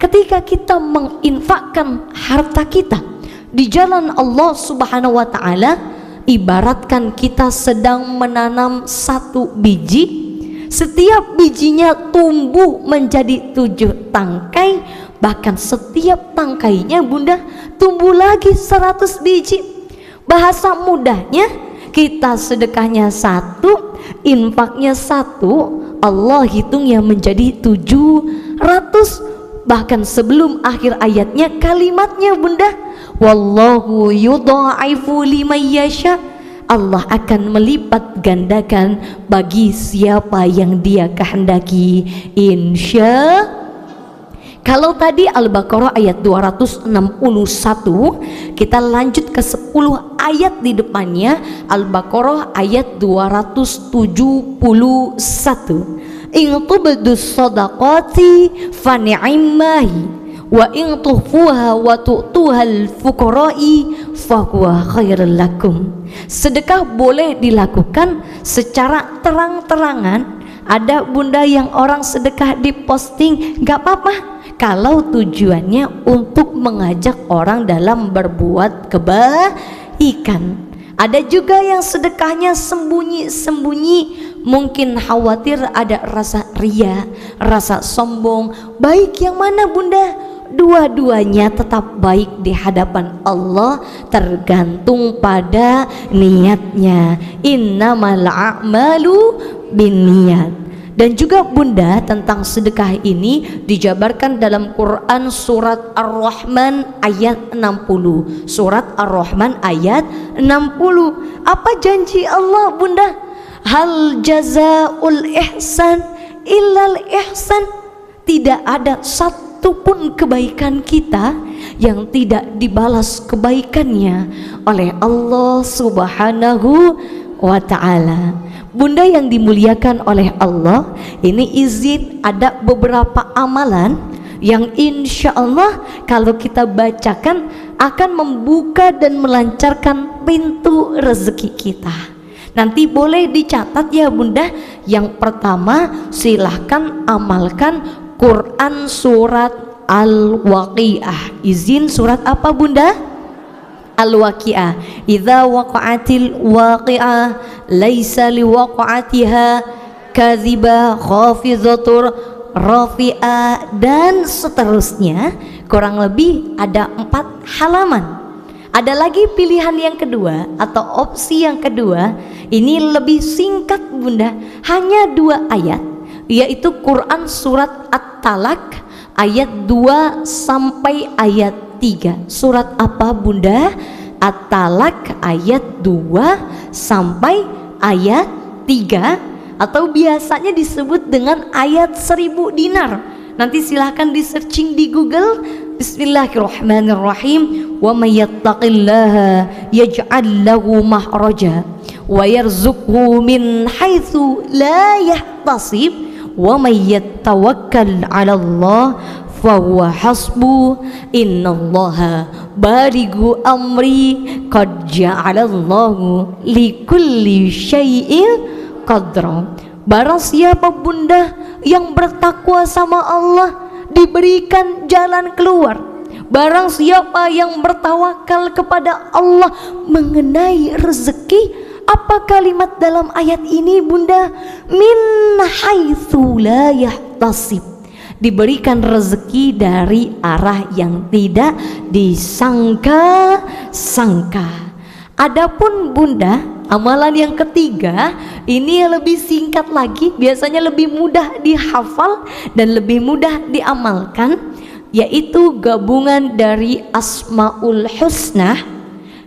Ketika kita menginfakkan harta kita di jalan Allah Subhanahu wa ta'ala, ibaratkan kita sedang menanam satu biji, Setiap bijinya tumbuh menjadi 7 tangkai, bahkan setiap tangkainya Bunda tumbuh lagi 100 biji. Bahasa mudahnya, kita sedekahnya 1, infaknya 1, Allah hitungnya menjadi 700. Bahkan sebelum akhir ayatnya kalimatnya Bunda, wallahu yudha'ifu liman yasha, Allah akan melipat gandakan bagi siapa yang Dia kehendaki, insya. Kalau tadi Al-Baqarah ayat 261, kita lanjut ke 10 ayat di depannya. Al-Baqarah ayat 271. In tubdus shadaqati fa ni'mahi wa in tuhfuha wa tu'tuhal fuqara'i fa huwa khairul lakum. Sedekah boleh dilakukan secara terang-terangan. Ada Bunda yang orang sedekah diposting, gak apa-apa kalau tujuannya untuk mengajak orang dalam berbuat kebaikan. Ada juga yang sedekahnya sembunyi-sembunyi, mungkin khawatir ada rasa ria, rasa sombong. Baik yang mana Bunda? Dua-duanya tetap baik di hadapan Allah, tergantung pada niatnya. Innamal a'malu binniyat. Dan juga Bunda, tentang sedekah ini dijabarkan dalam Quran surat Ar-Rahman ayat 60. Surat Ar-Rahman ayat 60. Apa janji Allah Bunda? Hal jazaul ihsan illal ihsan. Tidak ada satupun kebaikan kita yang tidak dibalas kebaikannya oleh Allah Subhanahu wa ta'ala. Bunda yang dimuliakan oleh Allah, ini izin ada beberapa amalan yang insya Allah kalau kita bacakan akan membuka dan melancarkan pintu rezeki kita. Nanti boleh dicatat ya Bunda. Yang pertama, silahkan amalkan Quran surat Al-Waqiah. Izin surat apa Bunda? Al-Waqiah. Idza waqa'atil waqi'ah laisa liwaqa'atiha kadhiba khafizatur rafi'ah, dan seterusnya. Kurang lebih ada 4 halaman. Ada lagi pilihan yang kedua atau opsi yang kedua, ini lebih singkat Bunda, hanya 2 ayat, yaitu Quran surat At-Talaq ayat 2 sampai ayat 3. Surat apa Bunda? At-Talaq ayat 2 sampai ayat 3, atau biasanya disebut dengan ayat 1000 dinar. Nanti silahkan di searching di Google. Bismillahirrahmanirrahim. Wa may yattaqillaha yaj'al lahu mahraja wa yarzuqhu min haitsu la yahtasib wa may yatawakkal 'ala Allah fahuwa hasbu innallaha balighu amri qad ja'alallahu likulli syai'in qadra. Barang siapa Bunda yang bertakwa sama Allah, diberikan jalan keluar. Barang siapa yang bertawakal kepada Allah mengenai rezeki, apa kalimat dalam ayat ini Bunda? Min haitsu la yahtasib. Diberikan rezeki dari arah yang tidak disangka-sangka. Adapun Bunda, amalan yang ketiga ini lebih singkat lagi, biasanya lebih mudah dihafal dan lebih mudah diamalkan, yaitu gabungan dari Asmaul Husna,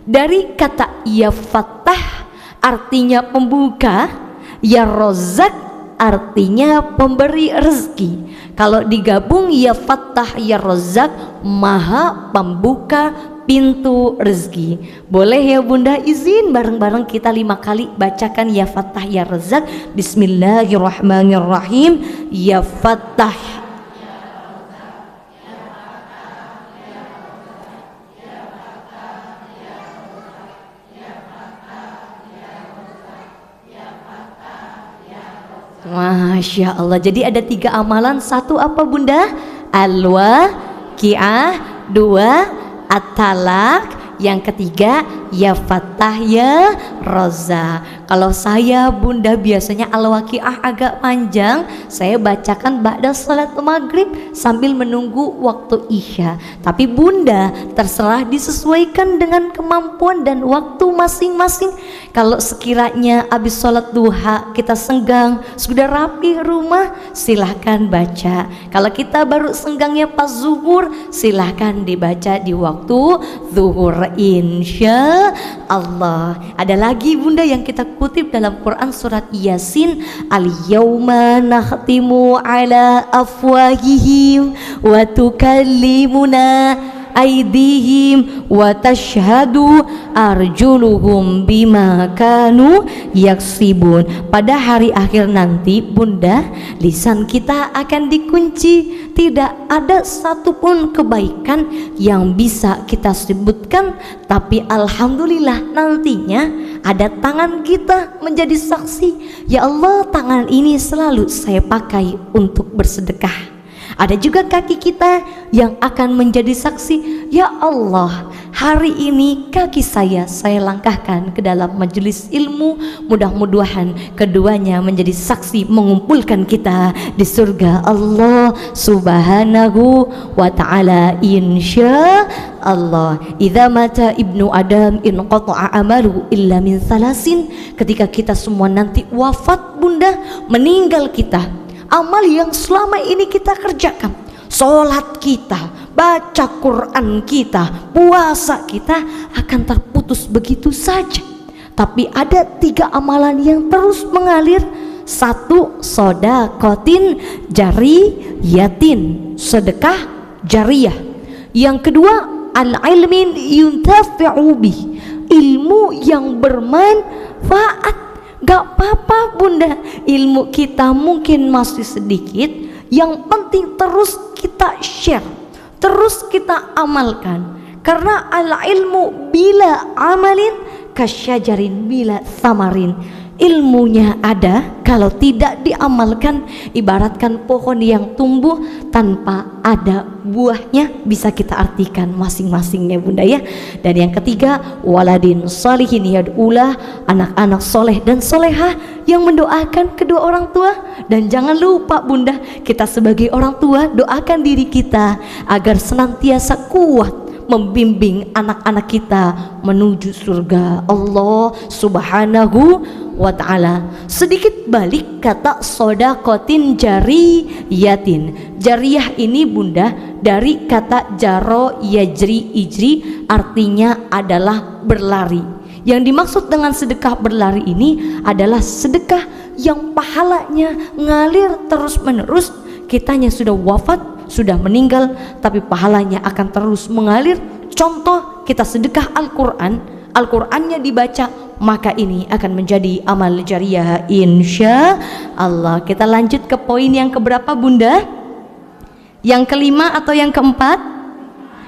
dari kata Ya Fattah artinya pembuka, Ya Razzaq artinya pemberi rezeki. Kalau digabung Ya Fattah Ya Razzaq, Maha Pembuka pintu rezeki. Boleh ya Bunda, izin bareng-bareng kita 5 kali bacakan Ya Fattah Ya Razzaq. Bismillahirrahmanirrahim. Ya Fattah. Masya Allah. Jadi ada 3 amalan. 1 apa Bunda? Al-Waqiah. 2 At-Talaq. Yang ketiga ya Fattah, ya Razzaq. Kalau saya Bunda biasanya Al-Waqiah agak panjang, saya bacakan ba'da salat maghrib sambil menunggu waktu Isya. Tapi Bunda terserah disesuaikan dengan kemampuan dan waktu masing-masing. Kalau sekiranya habis sholat duha kita senggang, sudah rapi rumah, silahkan baca. Kalau kita baru senggangnya pas zuhur, silahkan dibaca di waktu zuhur, insya Allah. Ada lagi Bunda yang kita kutip dalam Quran surat Yasin, al-yawma nakhtimu ala afwahihim wa tukallimuna aydihim wa tashhadu arjuluhum bima kanu yaksibun. Pada hari akhir nanti Bunda, lisan kita akan dikunci, tidak ada satupun kebaikan yang bisa kita sebutkan, tapi alhamdulillah nantinya ada tangan kita menjadi saksi. Ya Allah, tangan ini selalu saya pakai untuk bersedekah. Ada juga kaki kita yang akan menjadi saksi. Ya Allah, hari ini kaki saya langkahkan ke dalam majelis ilmu. Mudah-mudahan keduanya menjadi saksi mengumpulkan kita di surga Allah subhanahu wa ta'ala, insya Allah. Idza mata ibnu Adam in qata'a amalu illa min salasin. Ketika kita semua nanti wafat Bunda, meninggal kita, amal yang selama ini kita kerjakan, sholat kita, baca Quran kita, puasa kita akan terputus begitu saja. Tapi ada 3 amalan yang terus mengalir. 1, sodakotin jariyatin, sedekah jariyah. Yang kedua, al-ilmin yuntafi'u bih, ilmu yang bermanfaat. Gak apa-apa Bunda, ilmu kita mungkin masih sedikit, yang penting terus kita share, terus kita amalkan. Karena al-ilmu bila amalin kasyajarin bila samarin. Ilmunya ada, kalau tidak diamalkan ibaratkan pohon yang tumbuh tanpa ada buahnya. Bisa kita artikan masing-masingnya Bunda ya. Dan yang ketiga, waladin salihin yad'ulah, anak-anak soleh dan solehah yang mendoakan kedua orang tua. Dan jangan lupa Bunda, kita sebagai orang tua doakan diri kita agar senantiasa kuat membimbing anak-anak kita menuju surga Allah subhanahu wa ta'ala. Sedikit balik kata sodakotin jariyatin. Jariyah ini Bunda dari kata jaro yajri ijri, artinya adalah berlari. Yang dimaksud dengan sedekah berlari ini adalah sedekah yang pahalanya ngalir terus menerus. Kitanya sudah wafat, sudah meninggal, tapi pahalanya akan terus mengalir. Contoh, kita sedekah Al-Quran, Al-Qurannya dibaca, maka ini akan menjadi amal jariyah insya Allah. Kita lanjut ke poin yang keberapa Bunda? Yang kelima atau yang keempat?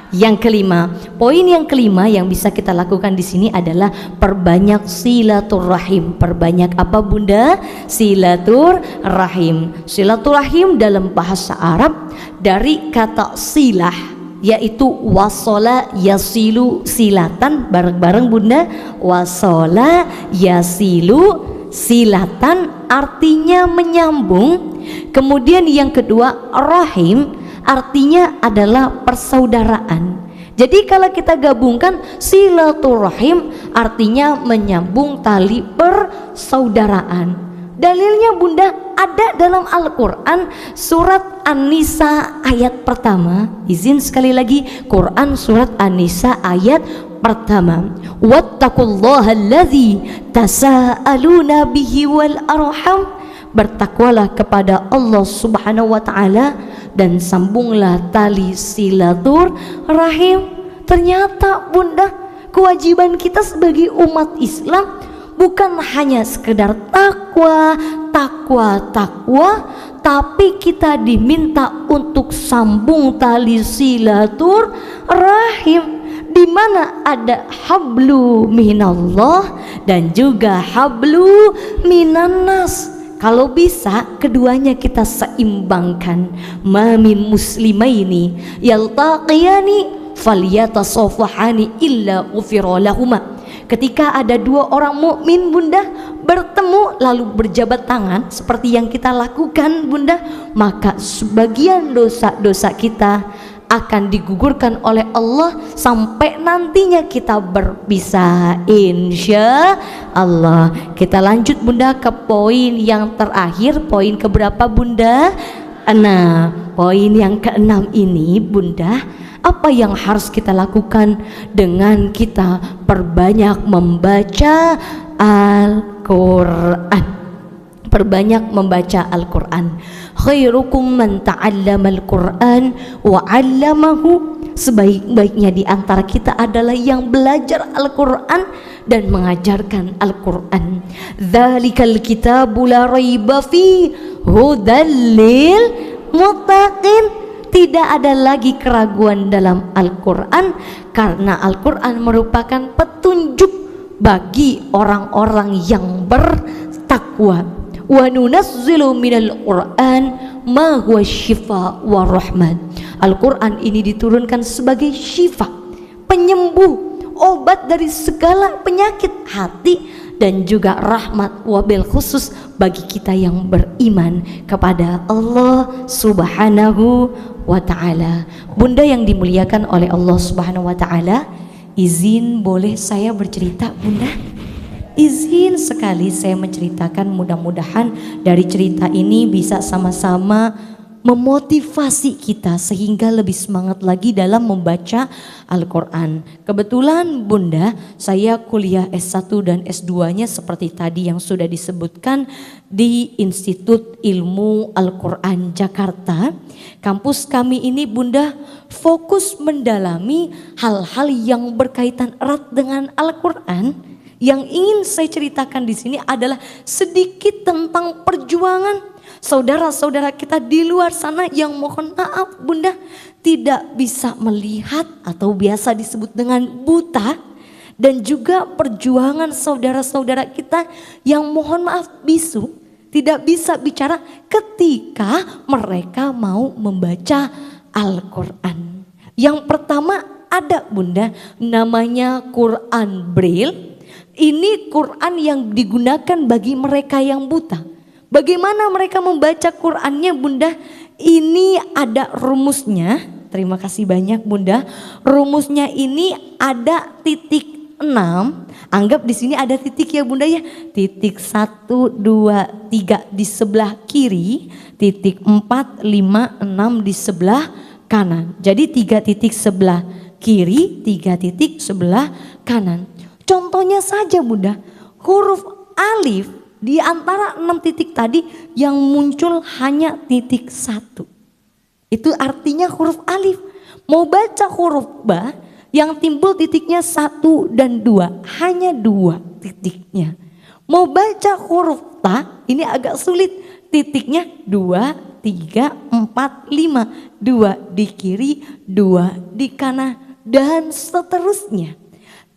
Yang kelima. Poin yang kelima yang bisa kita lakukan di sini adalah perbanyak silaturahim. Perbanyak apa Bunda? Silaturahim. Silaturahim dalam bahasa Arab dari kata silah, yaitu wasola yasilu silatan. Bareng-bareng Bunda, wasola yasilu silatan artinya menyambung. Kemudian yang kedua, rahim artinya adalah persaudaraan. Jadi kalau kita gabungkan silaturahim artinya menyambung tali persaudaraan. Dalilnya Bunda ada dalam Al-Quran surat An-Nisa ayat pertama. Izin sekali lagi, Quran surat An-Nisa ayat pertama. Wattaqullaha allazi tasaaluna bihi wal arham. Bertakwalah kepada Allah subhanahu wa ta'ala dan sambunglah tali silaturahim. Ternyata Bunda, kewajiban kita sebagai umat Islam bukan hanya sekedar takwa, tapi kita diminta untuk sambung tali silaturahim, di mana ada hablu minallah dan juga hablu minannas. Kalau bisa keduanya kita seimbangkan. Mamin muslimaini yaltaqiyani falyatasafahani illa ghufira lahuma. Ketika ada dua orang mukmin Bunda bertemu lalu berjabat tangan seperti yang kita lakukan Bunda, maka sebagian dosa-dosa kita akan digugurkan oleh Allah sampai nantinya kita berpisah, insya Allah. Kita lanjut Bunda ke poin yang terakhir, poin keberapa Bunda? Nah, poin yang keenam ini Bunda, apa yang harus kita lakukan dengan kita perbanyak membaca Al-Quran? Perbanyak membaca Al-Quran. Khairukum man ta'allamal Quran wa 'allamahu. Sebaik-baiknya di antara kita adalah yang belajar Al-Quran dan mengajarkan Al-Quran. Dzalikal kitabu la raiba fi hudal lil muttaqin. Tidak ada lagi keraguan dalam Al-Quran, karena Al-Quran merupakan petunjuk bagi orang-orang yang bertakwa. Wa nunazzilu minal Qur'an ma huwa syifa wa rahmat. Al-Quran ini diturunkan sebagai syifa, penyembuh, obat dari segala penyakit hati, dan juga rahmat, wabil khusus bagi kita yang beriman kepada Allah Subhanahu wa ta'ala. Bunda yang dimuliakan oleh Allah Subhanahu wa ta'ala, izin boleh saya bercerita Bunda? Izin sekali saya menceritakan, mudah-mudahan dari cerita ini bisa sama-sama memotivasi kita sehingga lebih semangat lagi dalam membaca Al-Quran. Kebetulan Bunda, saya kuliah S1 dan S2-nya seperti tadi yang sudah disebutkan di Institut Ilmu Al-Quran Jakarta. Kampus kami ini Bunda fokus mendalami hal-hal yang berkaitan erat dengan Al-Quran. Yang ingin saya ceritakan di sini adalah sedikit tentang perjuangan saudara-saudara kita di luar sana yang mohon maaf Bunda tidak bisa melihat atau biasa disebut dengan buta, dan juga perjuangan saudara-saudara kita yang mohon maaf bisu, tidak bisa bicara ketika mereka mau membaca Al-Quran. Yang pertama ada Bunda namanya Quran Braille. Ini Quran yang digunakan bagi mereka yang buta. Bagaimana mereka membaca Qurannya Bunda? Ini ada rumusnya. Terima kasih banyak Bunda. Rumusnya ini ada titik 6. Anggap di sini ada titik ya Bunda ya. Titik 1, 2, 3 di sebelah kiri. Titik 4, 5, 6 di sebelah kanan. Jadi 3 titik sebelah kiri, 3 titik sebelah kanan. Contohnya saja Bunda, huruf alif di antara 6 titik tadi yang muncul hanya titik 1. Itu artinya huruf alif. Mau baca huruf ba yang timbul titiknya 1 dan 2, hanya 2 titiknya. Mau baca huruf ta ini agak sulit, titiknya 2, 3, 4, 5. 2 di kiri, 2 di kanan, dan seterusnya.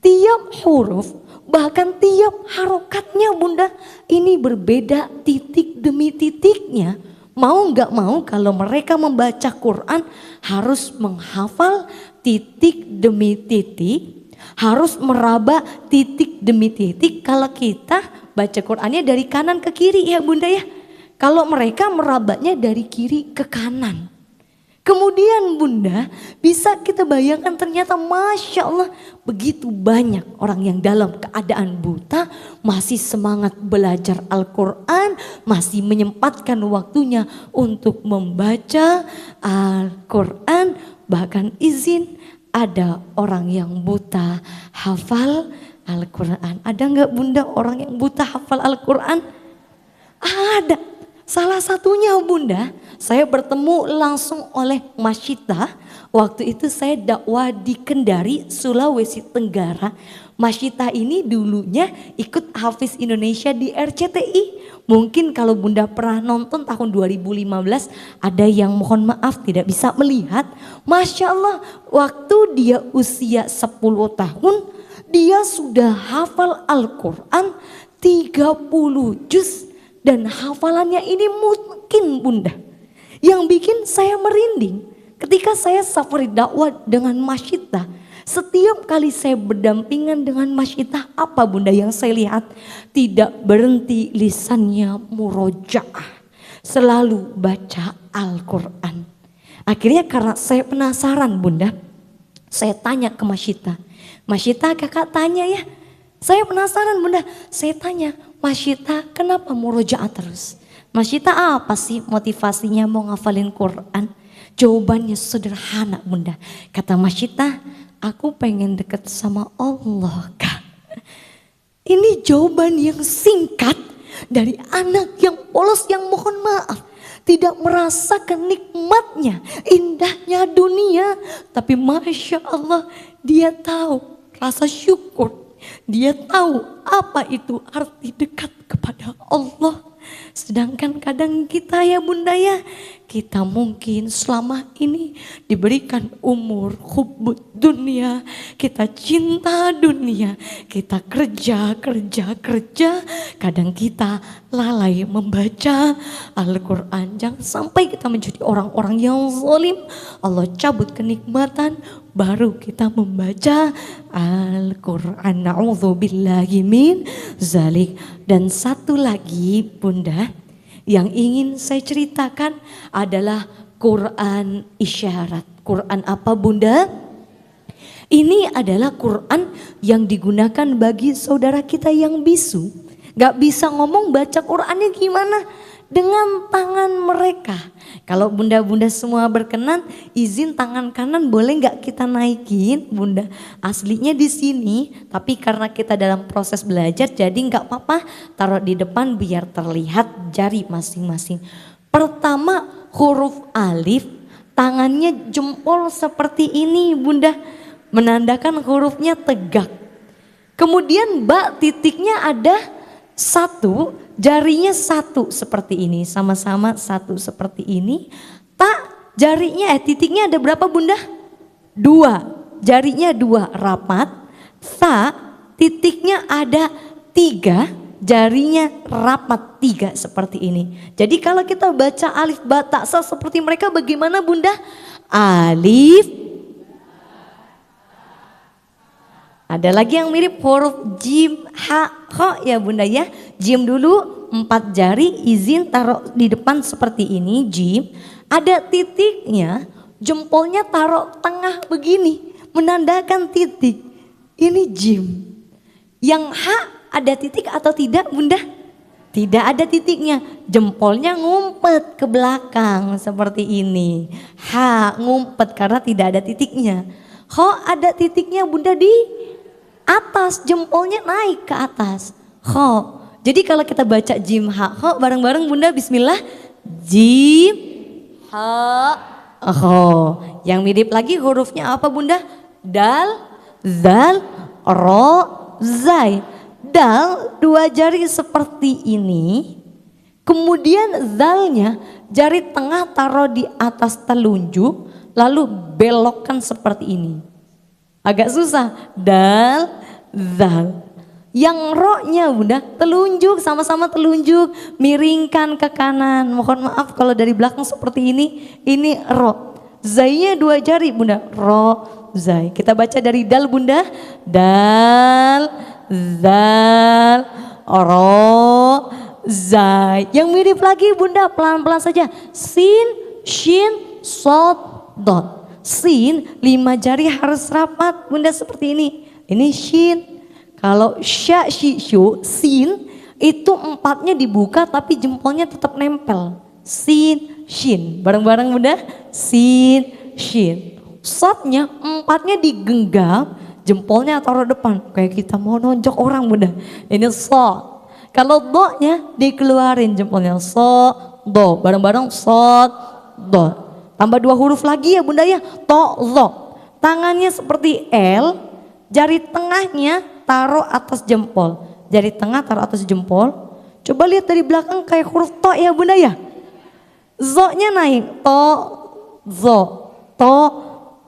Tiap huruf, bahkan tiap harokatnya Bunda, ini berbeda titik demi titiknya. Mau gak mau kalau mereka membaca Quran harus menghafal titik demi titik, harus meraba titik demi titik. Kalau kita baca Qurannya dari kanan ke kiri ya Bunda ya. Kalau mereka merabanya dari kiri ke kanan. Kemudian Bunda bisa kita bayangkan ternyata Masya Allah begitu banyak orang yang dalam keadaan buta masih semangat belajar Al-Quran, masih menyempatkan waktunya untuk membaca Al-Quran. Bahkan izin ada orang yang buta hafal Al-Quran. Ada nggak Bunda orang yang buta hafal Al-Quran? Ada. Salah satunya Bunda, saya bertemu langsung oleh Mas Syita. Waktu itu saya dakwah di Kendari, Sulawesi Tenggara. Mas Syita ini dulunya ikut Hafiz Indonesia di RCTI. Mungkin kalau Bunda pernah nonton tahun 2015, ada yang mohon maaf tidak bisa melihat. Masya Allah, waktu dia usia 10 tahun, dia sudah hafal Al-Quran 30 juz. Dan hafalannya ini mungkin Bunda yang bikin saya merinding ketika saya safari dakwah dengan Mas Syita. Setiap kali saya berdampingan dengan Masyitah, apa Bunda yang saya lihat? Tidak berhenti lisannya murojaah, selalu baca Al-Quran. Akhirnya karena saya penasaran Bunda, saya tanya ke Masyitah. Masyitah, kakak tanya ya. Saya penasaran Bunda, saya tanya, Masyitah kenapa murojaah terus? Masyitah apa sih motivasinya mau ngafalin Quran? Jawabannya sederhana Bunda. Kata Masyitah, aku pengen deket sama Allah Kak. Ini jawaban yang singkat dari anak yang polos yang mohon maaf tidak merasakan nikmatnya, indahnya dunia. Tapi Masya Allah, dia tahu rasa syukur. Dia tahu apa itu arti dekat kepada Allah. Sedangkan kadang kita ya Bunda ya, kita mungkin selama ini diberikan umur hubbud dunia, kita cinta dunia, kita kerja, kadang kita lalai membaca Al-Quran. Jangan sampai kita menjadi orang-orang yang zalim. Allah cabut kenikmatan, baru kita membaca Al-Quran. Na'udzubillahi min zalik. Dan satu lagi Bunda, yang ingin saya ceritakan adalah Quran isyarat. Quran apa Bunda? Ini adalah Quran yang digunakan bagi saudara kita yang bisu. Gak bisa ngomong, baca Qurannya gimana? Dengan tangan mereka. Kalau bunda-bunda semua berkenan, izin tangan kanan boleh nggak kita naikin Bunda? Aslinya di sini, tapi karena kita dalam proses belajar jadi nggak apa-apa taruh di depan biar terlihat jari masing-masing. Pertama huruf alif, tangannya jempol seperti ini Bunda, menandakan hurufnya tegak. Kemudian ba titiknya ada satu, jarinya satu seperti ini, sama-sama satu seperti ini. Tak, jarinya titiknya ada berapa Bunda? 2, jarinya 2 rapat. Ta, titiknya ada 3, jarinya rapat 3 seperti ini. Jadi kalau kita baca alif ba ta sa seperti mereka bagaimana Bunda? Alif. Ada lagi yang mirip huruf jim, ha, kho ya Bunda ya. Jim dulu 4 jari, izin taruh di depan seperti ini, jim. Ada titiknya, jempolnya taruh tengah begini, menandakan titik. Ini jim. Yang ha ada titik atau tidak Bunda? Tidak ada titiknya, jempolnya ngumpet ke belakang seperti ini. Ha ngumpet karena tidak ada titiknya. Kho ada titiknya Bunda di atas, jempolnya naik ke atas. Kho. Jadi kalau kita baca jim ha kho bareng-bareng Bunda, bismillah. Jim ha kho. Yang mirip lagi hurufnya apa Bunda? Dal, zal, ro, zai. Dal 2 jari seperti ini. Kemudian zalnya jari tengah taruh di atas telunjuk, lalu belokkan seperti ini. Agak susah, dal, zal. Yang ro-nya Bunda, telunjuk, sama-sama telunjuk, miringkan ke kanan. Mohon maaf kalau dari belakang seperti ini ro. Zai-nya 2 jari Bunda, ro, zai. Kita baca dari dal Bunda, dal, zal, ro, zai. Yang mirip lagi Bunda, pelan-pelan saja, sin, shin, sod, dot. Sin 5 jari harus rapat Bunda seperti ini. Ini shin. Kalau sya, shi, shu, sin itu 4-nya dibuka tapi jempolnya tetap nempel. Sin, shin. Bareng-bareng Bunda. Sin, shin. Sodnya 4-nya digenggam, jempolnya taruh depan. Kayak kita mau nonjok orang Bunda. Ini sod. Kalau do-nya dikeluarin jempolnya. So, do. Bareng-bareng sod, do. Tambah 2 huruf lagi ya Bunda ya, to, zo. Tangannya seperti L, jari tengahnya taruh atas jempol. Jari tengah taruh atas jempol. Coba lihat dari belakang kayak huruf to ya Bunda ya. Zo-nya naik, to, zo, to,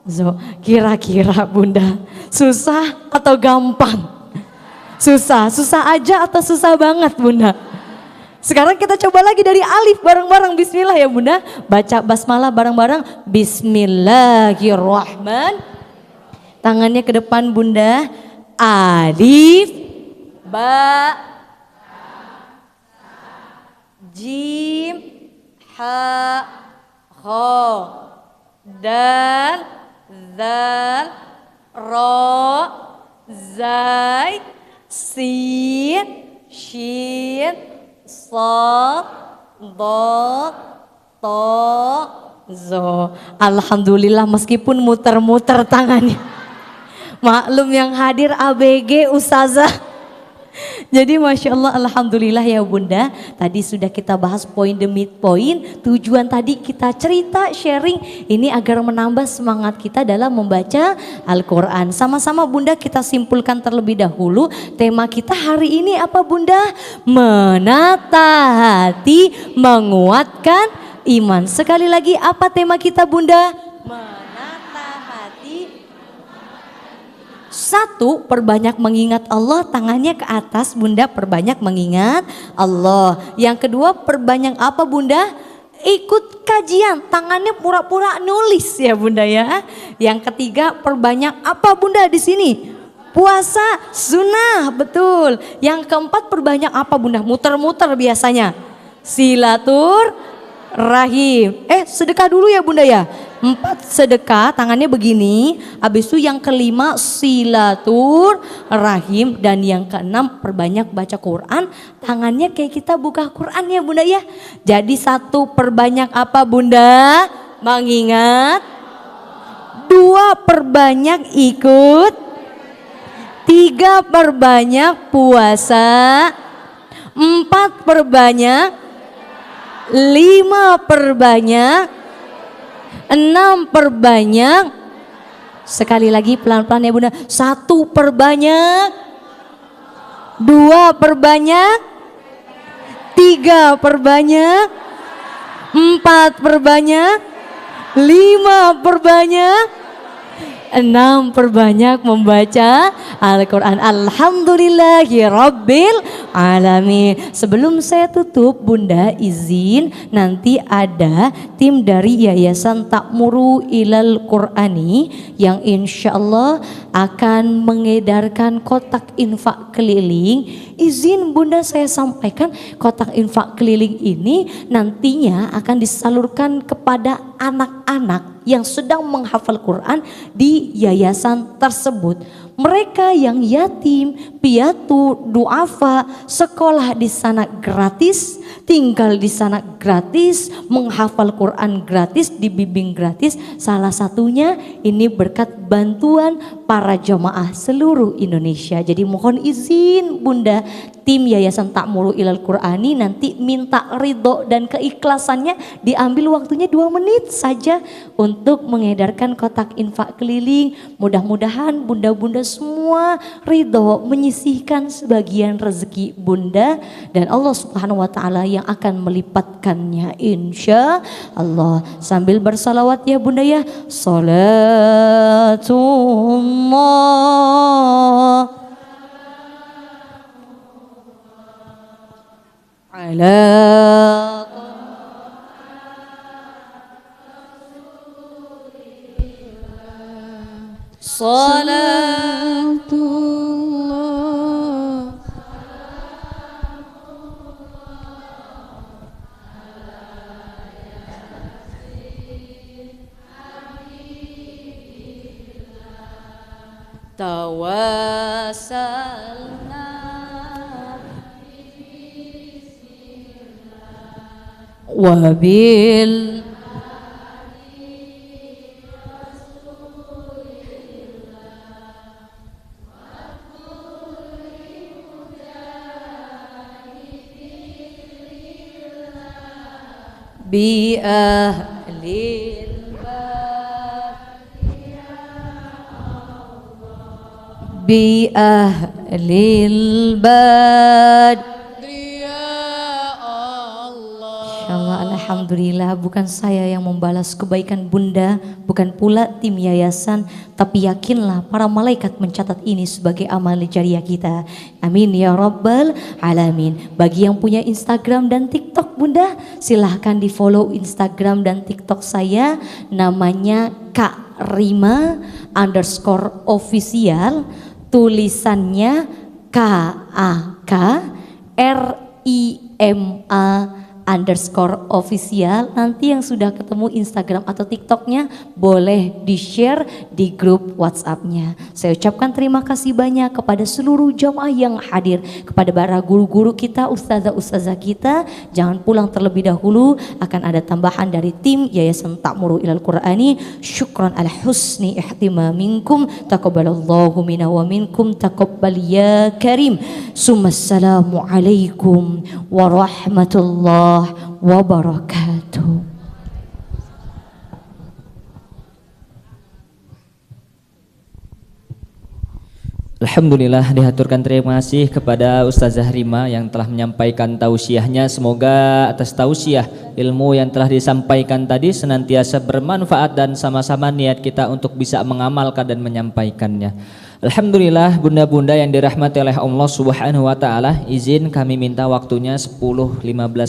zo. Kira-kira Bunda susah atau gampang? Susah, susah aja atau susah banget Bunda? Sekarang kita coba lagi dari alif bareng-bareng, bismillah ya Bunda. Baca basmalah bareng-bareng, bismillahirrahmanirrahim. Tangannya ke depan Bunda. Alif, ba, jim, ha, ho, dal, zal, ro, zai, sin, shin, sad, dot, to, zo. Alhamdulillah meskipun muter-muter tangannya. Maklum yang hadir ABG Ustazah. Jadi Masya Allah, Alhamdulillah ya Bunda. Tadi sudah kita bahas poin demi poin. Tujuan tadi kita cerita, sharing. Ini agar menambah semangat kita dalam membaca Al-Quran. Sama-sama Bunda kita simpulkan terlebih dahulu. Tema kita hari ini apa Bunda? Menata hati, menguatkan iman. Sekali lagi apa tema kita Bunda? Menata hati. Satu, perbanyak mengingat Allah, tangannya ke atas Bunda, perbanyak mengingat Allah. Yang kedua, perbanyak apa Bunda? Ikut kajian, tangannya pura-pura nulis ya Bunda ya. Yang ketiga, perbanyak apa Bunda di sini? Puasa sunnah, betul. Yang keempat, perbanyak apa Bunda? Muter-muter biasanya. Silaturahim. Sedekah dulu ya Bunda ya. 4 sedekah, tangannya begini. Habis itu yang kelima silaturahim. Dan yang keenam perbanyak baca Quran. Tangannya kayak kita buka Quran ya Bunda ya. Jadi 1, perbanyak apa Bunda? Mengingat. 2, perbanyak ikut. 3, perbanyak puasa. 4, perbanyak. 5, perbanyak. 6, perbanyak. Sekali lagi pelan-pelan ya Bunda. 1, perbanyak. 2, perbanyak. 3, perbanyak. 4, perbanyak. 5, perbanyak. 6, perbanyak membaca Al-Quran. Alhamdulillahirabbil alamin. Sebelum saya tutup Bunda izin, nanti ada tim dari Yayasan Ta'muru Ilal Qur'ani yang insya Allah akan mengedarkan kotak infak keliling. Izin Bunda saya sampaikan, kotak infak keliling ini nantinya akan disalurkan kepada anak-anak yang sedang menghafal Quran di yayasan tersebut. Mereka yang yatim, piatu, duafa, sekolah di sana gratis, tinggal di sana gratis, menghafal Quran gratis, dibimbing gratis. Salah satunya ini berkat bantuan para jamaah seluruh Indonesia. Jadi mohon izin Bunda, tim Yayasan Ta'muru Ilal Qur'ani nanti minta ridho dan keikhlasannya, diambil waktunya 2 menit saja untuk mengedarkan kotak infak keliling. Mudah-mudahan Bunda-Bunda semua ridho menyisihkan sebagian rezeki Bunda, dan Allah Subhanahu wa Ta'ala yang akan melipatkannya insya Allah. Sambil bersalawat ya Bunda ya. Salatullah ala Salatullah tawassalna wabil bi ahlil bi ahlil bad. Insyaallah, alhamdulillah, bukan saya yang membalas kebaikan Bunda, bukan pula tim yayasan, tapi yakinlah para malaikat mencatat ini sebagai amal jariah kita. Amin ya rabbal alamin. Bagi yang punya Instagram dan TikTok Bunda, silahkan di follow Instagram dan TikTok saya, namanya Kak Rima underscore official, tulisannya KAKRIMA underscore official. Nanti yang sudah ketemu Instagram atau TikToknya boleh di-share di grup WhatsAppnya. Saya ucapkan terima kasih banyak kepada seluruh jamaah yang hadir, kepada para guru-guru kita, ustazah-ustazah kita. Jangan pulang terlebih dahulu, akan ada tambahan dari tim Yayasan Ta'muru Ilal Qur'ani. Syukran ala husni ihtimaminkum, taqabbalallahu minna wa minkum, taqabbal ya karim. Assalamu alaikum warahmatullahi wabarakatuh. Alhamdulillah, dihaturkan terima kasih kepada Ustazah Rima yang telah menyampaikan tausiahnya. Semoga atas tausiah ilmu yang telah disampaikan tadi senantiasa bermanfaat dan sama-sama niat kita untuk bisa mengamalkan dan menyampaikannya. Alhamdulillah, bunda-bunda yang dirahmati oleh Allah Subhanahu wa taala, izin kami minta waktunya 10-15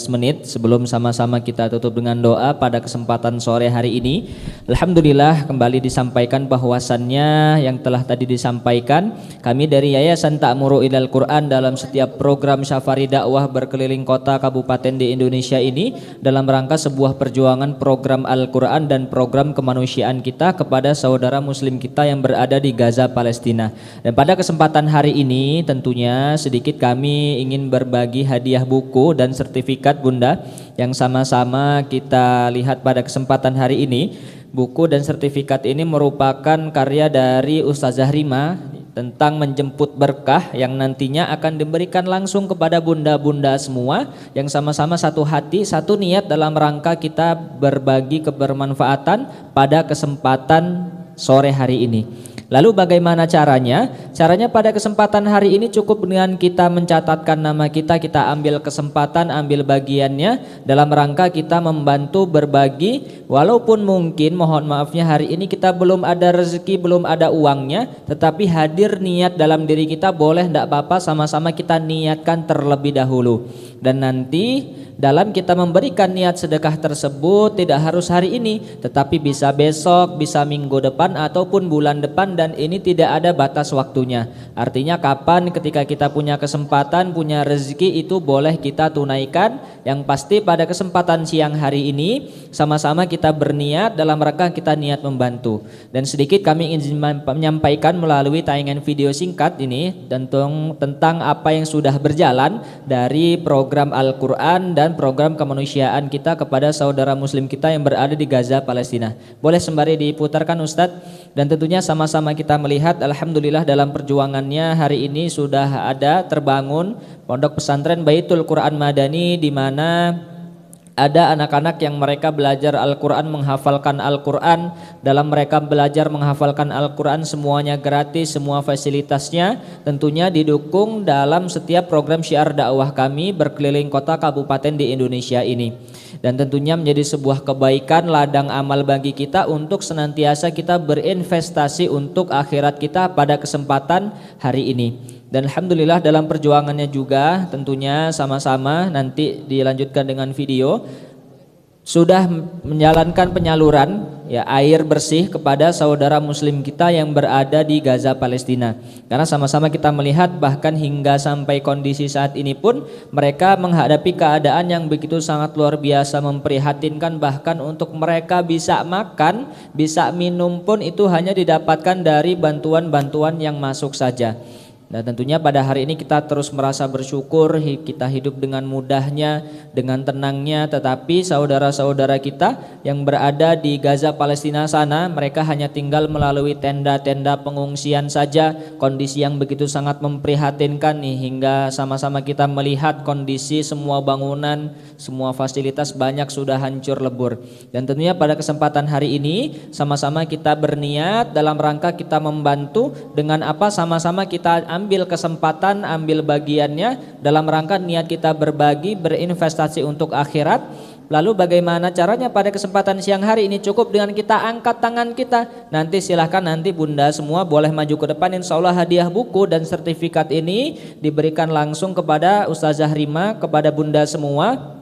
menit sebelum sama-sama kita tutup dengan doa pada kesempatan sore hari ini. Alhamdulillah, kembali disampaikan bahwasannya yang telah tadi disampaikan, kami dari Yayasan Ta'muru Ilal Quran dalam setiap program Safari Dakwah berkeliling kota kabupaten di Indonesia ini dalam rangka sebuah perjuangan program Al-Quran dan program kemanusiaan kita kepada saudara muslim kita yang berada di Gaza, Palestina. Dan pada kesempatan hari ini tentunya sedikit kami ingin berbagi hadiah buku dan sertifikat bunda yang sama-sama kita lihat pada kesempatan hari ini. Buku dan sertifikat ini merupakan karya dari Ustazah Rima tentang menjemput berkah yang nantinya akan diberikan langsung kepada bunda-bunda semua yang sama-sama satu hati, satu niat dalam rangka kita berbagi kebermanfaatan pada kesempatan sore hari ini. Lalu bagaimana caranya? Caranya pada kesempatan hari ini cukup dengan kita mencatatkan nama kita, kita ambil kesempatan, ambil bagiannya dalam rangka kita membantu berbagi. Walaupun mungkin mohon maafnya hari ini kita belum ada rezeki, belum ada uangnya, tetapi hadir niat dalam diri kita, boleh tidak apa-apa, sama-sama kita niatkan terlebih dahulu. Dan nanti dalam kita memberikan niat sedekah tersebut tidak harus hari ini, tetapi bisa besok, bisa minggu depan ataupun bulan depan, dan ini tidak ada batas waktunya. Artinya kapan ketika kita punya kesempatan, punya rezeki, itu boleh kita tunaikan. Yang pasti pada kesempatan siang hari ini sama-sama kita berniat dalam rangka kita niat membantu. Dan sedikit kami ingin menyampaikan melalui tayangan video singkat ini tentang apa yang sudah berjalan dari program Al-Quran dan program kemanusiaan kita kepada saudara muslim kita yang berada di Gaza, Palestina. Boleh sembari diputarkan Ustadz? Dan tentunya sama-sama kita melihat alhamdulillah dalam perjuangannya hari ini sudah ada terbangun pondok pesantren Baitul Quran Madani, di mana ada anak-anak yang mereka belajar Al-Quran, menghafalkan Al-Quran. Dalam mereka belajar menghafalkan Al-Quran semuanya gratis, semua fasilitasnya tentunya didukung dalam setiap program syiar dakwah kami berkeliling kota kabupaten di Indonesia ini. Dan tentunya menjadi sebuah kebaikan ladang amal bagi kita untuk senantiasa kita berinvestasi untuk akhirat kita pada kesempatan hari ini. Dan alhamdulillah dalam perjuangannya juga tentunya sama-sama nanti dilanjutkan dengan video sudah menjalankan penyaluran ya air bersih kepada saudara muslim kita yang berada di Gaza, Palestina. Karena sama-sama kita melihat bahkan hingga sampai kondisi saat ini pun mereka menghadapi keadaan yang begitu sangat luar biasa memprihatinkan, bahkan untuk mereka bisa makan, bisa minum pun itu hanya didapatkan dari bantuan-bantuan yang masuk saja. Dan tentunya pada hari ini kita terus merasa bersyukur, kita hidup dengan mudahnya, dengan tenangnya. Tetapi saudara-saudara kita yang berada di Gaza, Palestina sana, mereka hanya tinggal melalui tenda-tenda pengungsian saja. Kondisi yang begitu sangat memprihatinkan nih, hingga sama-sama kita melihat kondisi semua bangunan, semua fasilitas banyak sudah hancur lebur. Dan tentunya pada kesempatan hari ini sama-sama kita berniat dalam rangka kita membantu dengan apa, sama-sama kita ambil kesempatan, ambil bagiannya dalam rangka niat kita berbagi, berinvestasi untuk akhirat. Lalu bagaimana caranya pada kesempatan siang hari ini? Cukup dengan kita angkat tangan kita. Nanti silahkan nanti bunda semua boleh maju ke depan. Insya Allah hadiah buku dan sertifikat ini diberikan langsung kepada Ustazah Rima, kepada bunda semua.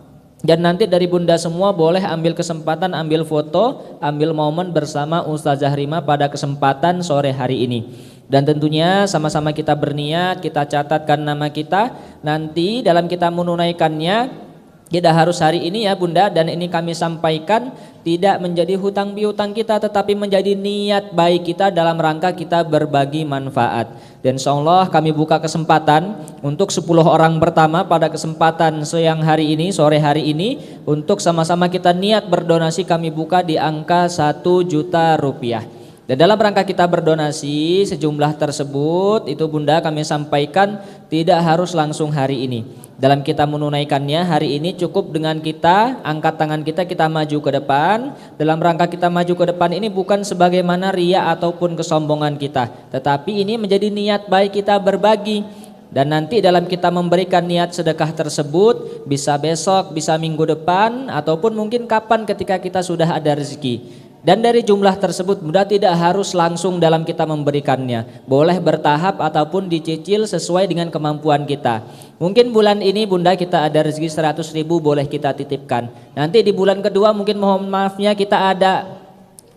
Dan nanti dari bunda semua boleh ambil kesempatan, ambil foto, ambil momen bersama Ustazah Rima pada kesempatan sore hari ini. Dan tentunya sama-sama kita berniat, kita catatkan nama kita. Nanti dalam kita menunaikannya tidak harus hari ini ya bunda, dan ini kami sampaikan tidak menjadi hutang piutang kita, tetapi menjadi niat baik kita dalam rangka kita berbagi manfaat. Dan insyaallah kami buka kesempatan untuk 10 orang pertama pada kesempatan siang hari ini, sore hari ini, untuk sama-sama kita niat berdonasi. Kami buka di angka 1 juta rupiah. Dan dalam rangka kita berdonasi sejumlah tersebut itu bunda kami sampaikan tidak harus langsung hari ini. Dalam kita menunaikannya hari ini cukup dengan kita angkat tangan kita maju ke depan. Dalam rangka kita maju ke depan ini bukan sebagaimana ria ataupun kesombongan kita, tetapi ini menjadi niat baik kita berbagi. Dan nanti dalam kita memberikan niat sedekah tersebut bisa besok, bisa minggu depan, ataupun mungkin kapan ketika kita sudah ada rezeki. Dan dari jumlah tersebut bunda tidak harus langsung dalam kita memberikannya, boleh bertahap ataupun dicicil sesuai dengan kemampuan kita. Mungkin bulan ini bunda kita ada rezeki 100.000, boleh kita titipkan. Nanti di bulan kedua mungkin mohon maafnya kita ada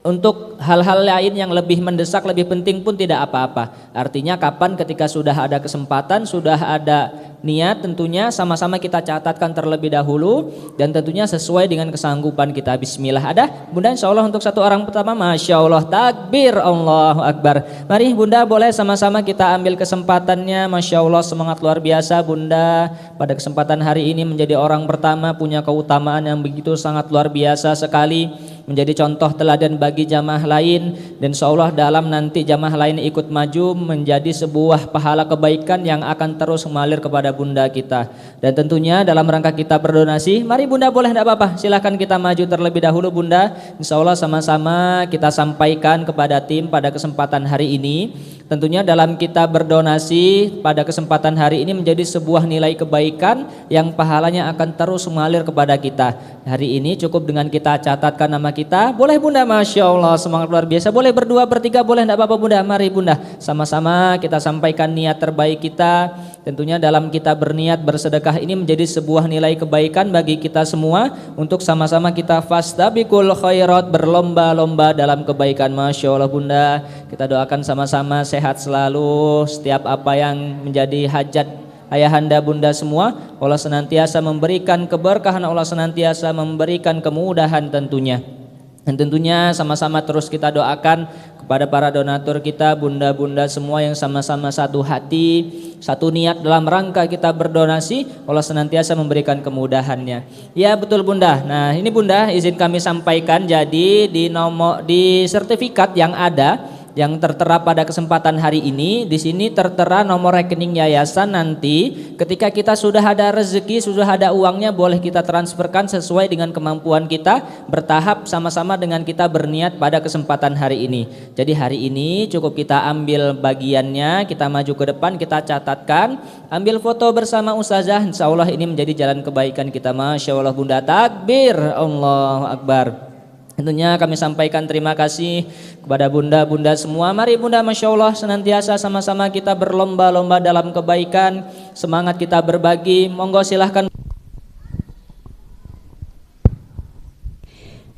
untuk hal-hal lain yang lebih mendesak, lebih penting pun tidak apa-apa. Artinya kapan ketika sudah ada kesempatan, sudah ada niat, tentunya sama-sama kita catatkan terlebih dahulu dan tentunya sesuai dengan kesanggupan kita. Bismillah. Ada bunda insyaallah untuk 1 orang pertama. Masya Allah, takbir, Allahu Akbar. Mari bunda boleh sama-sama kita ambil kesempatannya. Masya Allah, semangat luar biasa bunda pada kesempatan hari ini menjadi orang pertama, punya keutamaan yang begitu sangat luar biasa sekali, menjadi contoh teladan bagi jamaah lain, dan insyaallah dalam nanti jamaah lain ikut maju menjadi sebuah pahala kebaikan yang akan terus mengalir kepada bunda kita. Dan tentunya dalam rangka kita berdonasi, mari bunda boleh tidak apa-apa, silahkan kita maju terlebih dahulu bunda. Insyaallah sama-sama kita sampaikan kepada tim pada kesempatan hari ini. Tentunya dalam kita berdonasi pada kesempatan hari ini menjadi sebuah nilai kebaikan yang pahalanya akan terus mengalir kepada kita. Hari ini cukup dengan kita catatkan nama kita. Boleh bunda, Masya Allah, semangat luar biasa. Boleh berdua, bertiga, boleh tidak apa-apa bunda. Mari bunda, sama-sama kita sampaikan niat terbaik kita. Tentunya dalam kita berniat bersedekah ini menjadi sebuah nilai kebaikan bagi kita semua, untuk sama-sama kita fastabiqul khairat, berlomba-lomba dalam kebaikan. Masya Allah bunda, kita doakan sama-sama sehat selalu, setiap apa yang menjadi hajat ayahanda bunda semua, Allah senantiasa memberikan keberkahan, Allah senantiasa memberikan kemudahan tentunya. Dan tentunya sama-sama terus kita doakan kepada para donatur kita, bunda-bunda semua yang sama-sama satu hati, satu niat dalam rangka kita berdonasi, Allah senantiasa memberikan kemudahannya. Ya betul bunda. Nah ini bunda izin kami sampaikan, jadi di sertifikat yang ada yang tertera pada kesempatan hari ini, di sini tertera nomor rekening yayasan. Nanti ketika kita sudah ada rezeki, sudah ada uangnya, boleh kita transferkan sesuai dengan kemampuan kita, bertahap sama-sama dengan kita berniat pada kesempatan hari ini. Jadi hari ini cukup kita ambil bagiannya, kita maju ke depan, kita catatkan, ambil foto bersama ustazah. Insya Allah ini menjadi jalan kebaikan kita. Masya Allah bunda, takbir, Allahu Akbar. Tentunya kami sampaikan terima kasih kepada bunda-bunda semua. Mari bunda, Masya Allah, senantiasa sama-sama kita berlomba-lomba dalam kebaikan, semangat kita berbagi. Monggo silahkan.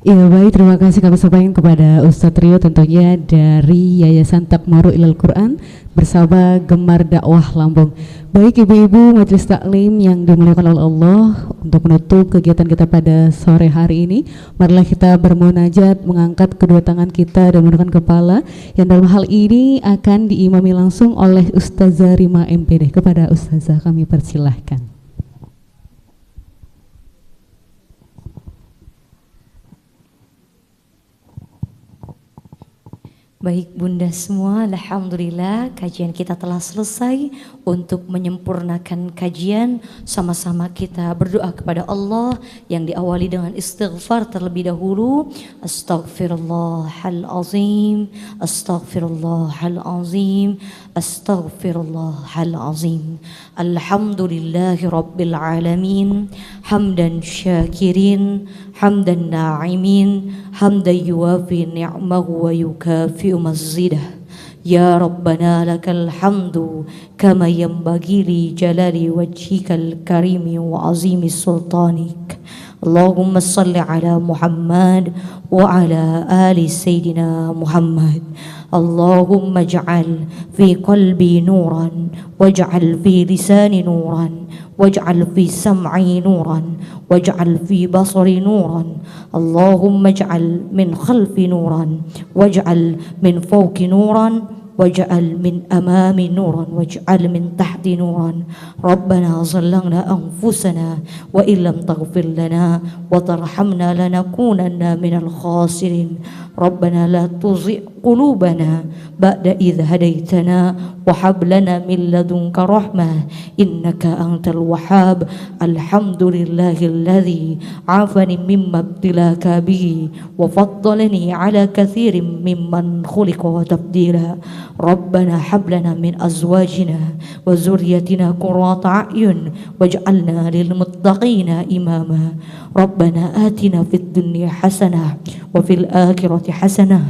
Ya baik, terima kasih kami sampaikan kepada Ustadz Rio tentunya dari Yayasan Takmaru Ilal Quran bersama Gemar Dakwah Lampung. Baik ibu-ibu majelis taklim yang dimuliakan oleh Allah, untuk menutup kegiatan kita pada sore hari ini, marilah kita bermunajat, mengangkat kedua tangan kita dan menundukkan kepala, yang dalam hal ini akan diimami langsung oleh Ustazah Rima MPD. Kepada Ustazah kami persilahkan. Baik bunda semua, alhamdulillah kajian kita telah selesai. Untuk menyempurnakan kajian, sama-sama kita berdoa kepada Allah yang diawali dengan istighfar terlebih dahulu. Astaghfirullahalazim, astaghfirullahalazim, astaghfirullahalazim. Alhamdulillahi rabbil alamin, hamdan syakirin, hamdan na'imin, hamdan yuwafi ni'mahu wa yukafi'u mazidah. Ya Rabbana lakal hamdu kama yanbaghi li jalali wajhikal karimi wa azimi sultanik. اللهم صل على محمد وعلى آل سيدنا محمد. اللهم اجعل في قلبي نورا واجعل في لساني نورا واجعل في سمعي نورا واجعل في بصري نورا. اللهم اجعل من خلفي نورا واجعل من فوق نورا واجعل من أمامي نورا واجعل من تحتي نورا. ربنا ظلمنا أنفسنا وإن لم تغفر لنا وترحمنا لنكونن من الخاسرين. ربنا لا تزغ قلوبنا بعد إذ هديتنا وهب لنا من لدنك رحمة إنك أنت الوهاب. الحمد لله الذي عافني مما ابتلاك به وفضلني على كثير ممن خلق تفضيلا. ربنا هب لنا من أزواجنا وذريتنا قرة أعين واجعلنا للمتقين إماما. ربنا آتنا في الدنيا حسنة وفي الآخرة حسنة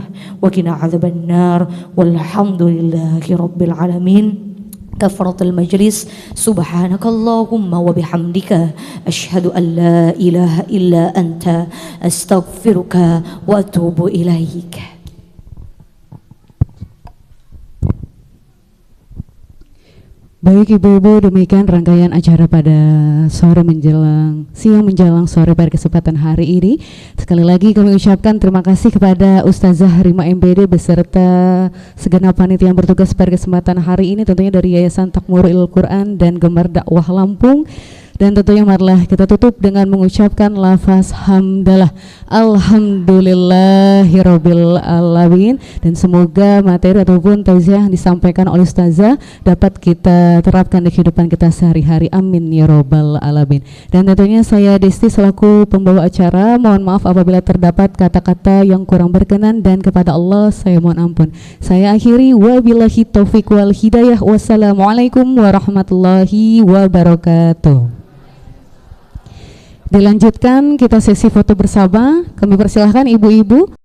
وقنا عذاب النار. والحمد لله رب العالمين. كفرة المجلس سبحانك اللهم وبحمدك أشهد أن لا إله إلا أنت أستغفرك وأتوب إليك. Baik ibu-ibu, demikian rangkaian acara pada sore menjelang siang menjelang sore pada kesempatan hari ini. Sekali lagi kami ucapkan terima kasih kepada Ustazah Rima MPD beserta segenap panitia yang bertugas pada kesempatan hari ini, tentunya dari Yayasan Takmurul Quran dan Gemar Dakwah Lampung. Dan tentunya marilah kita tutup dengan mengucapkan lafaz hamdalah alhamdulillahirabbil alamin, dan semoga materi ataupun tausiah yang disampaikan oleh Ustazah dapat kita terapkan di kehidupan kita sehari-hari. Amin ya rabbal alamin. Dan tentunya saya Desti selaku pembawa acara mohon maaf apabila terdapat kata-kata yang kurang berkenan, dan kepada Allah saya mohon ampun. Saya akhiri wabillahi taufik wal hidayah. Wassalamualaikum warahmatullahi wabarakatuh. Dilanjutkan kita sesi foto bersama. Kami persilahkan ibu-ibu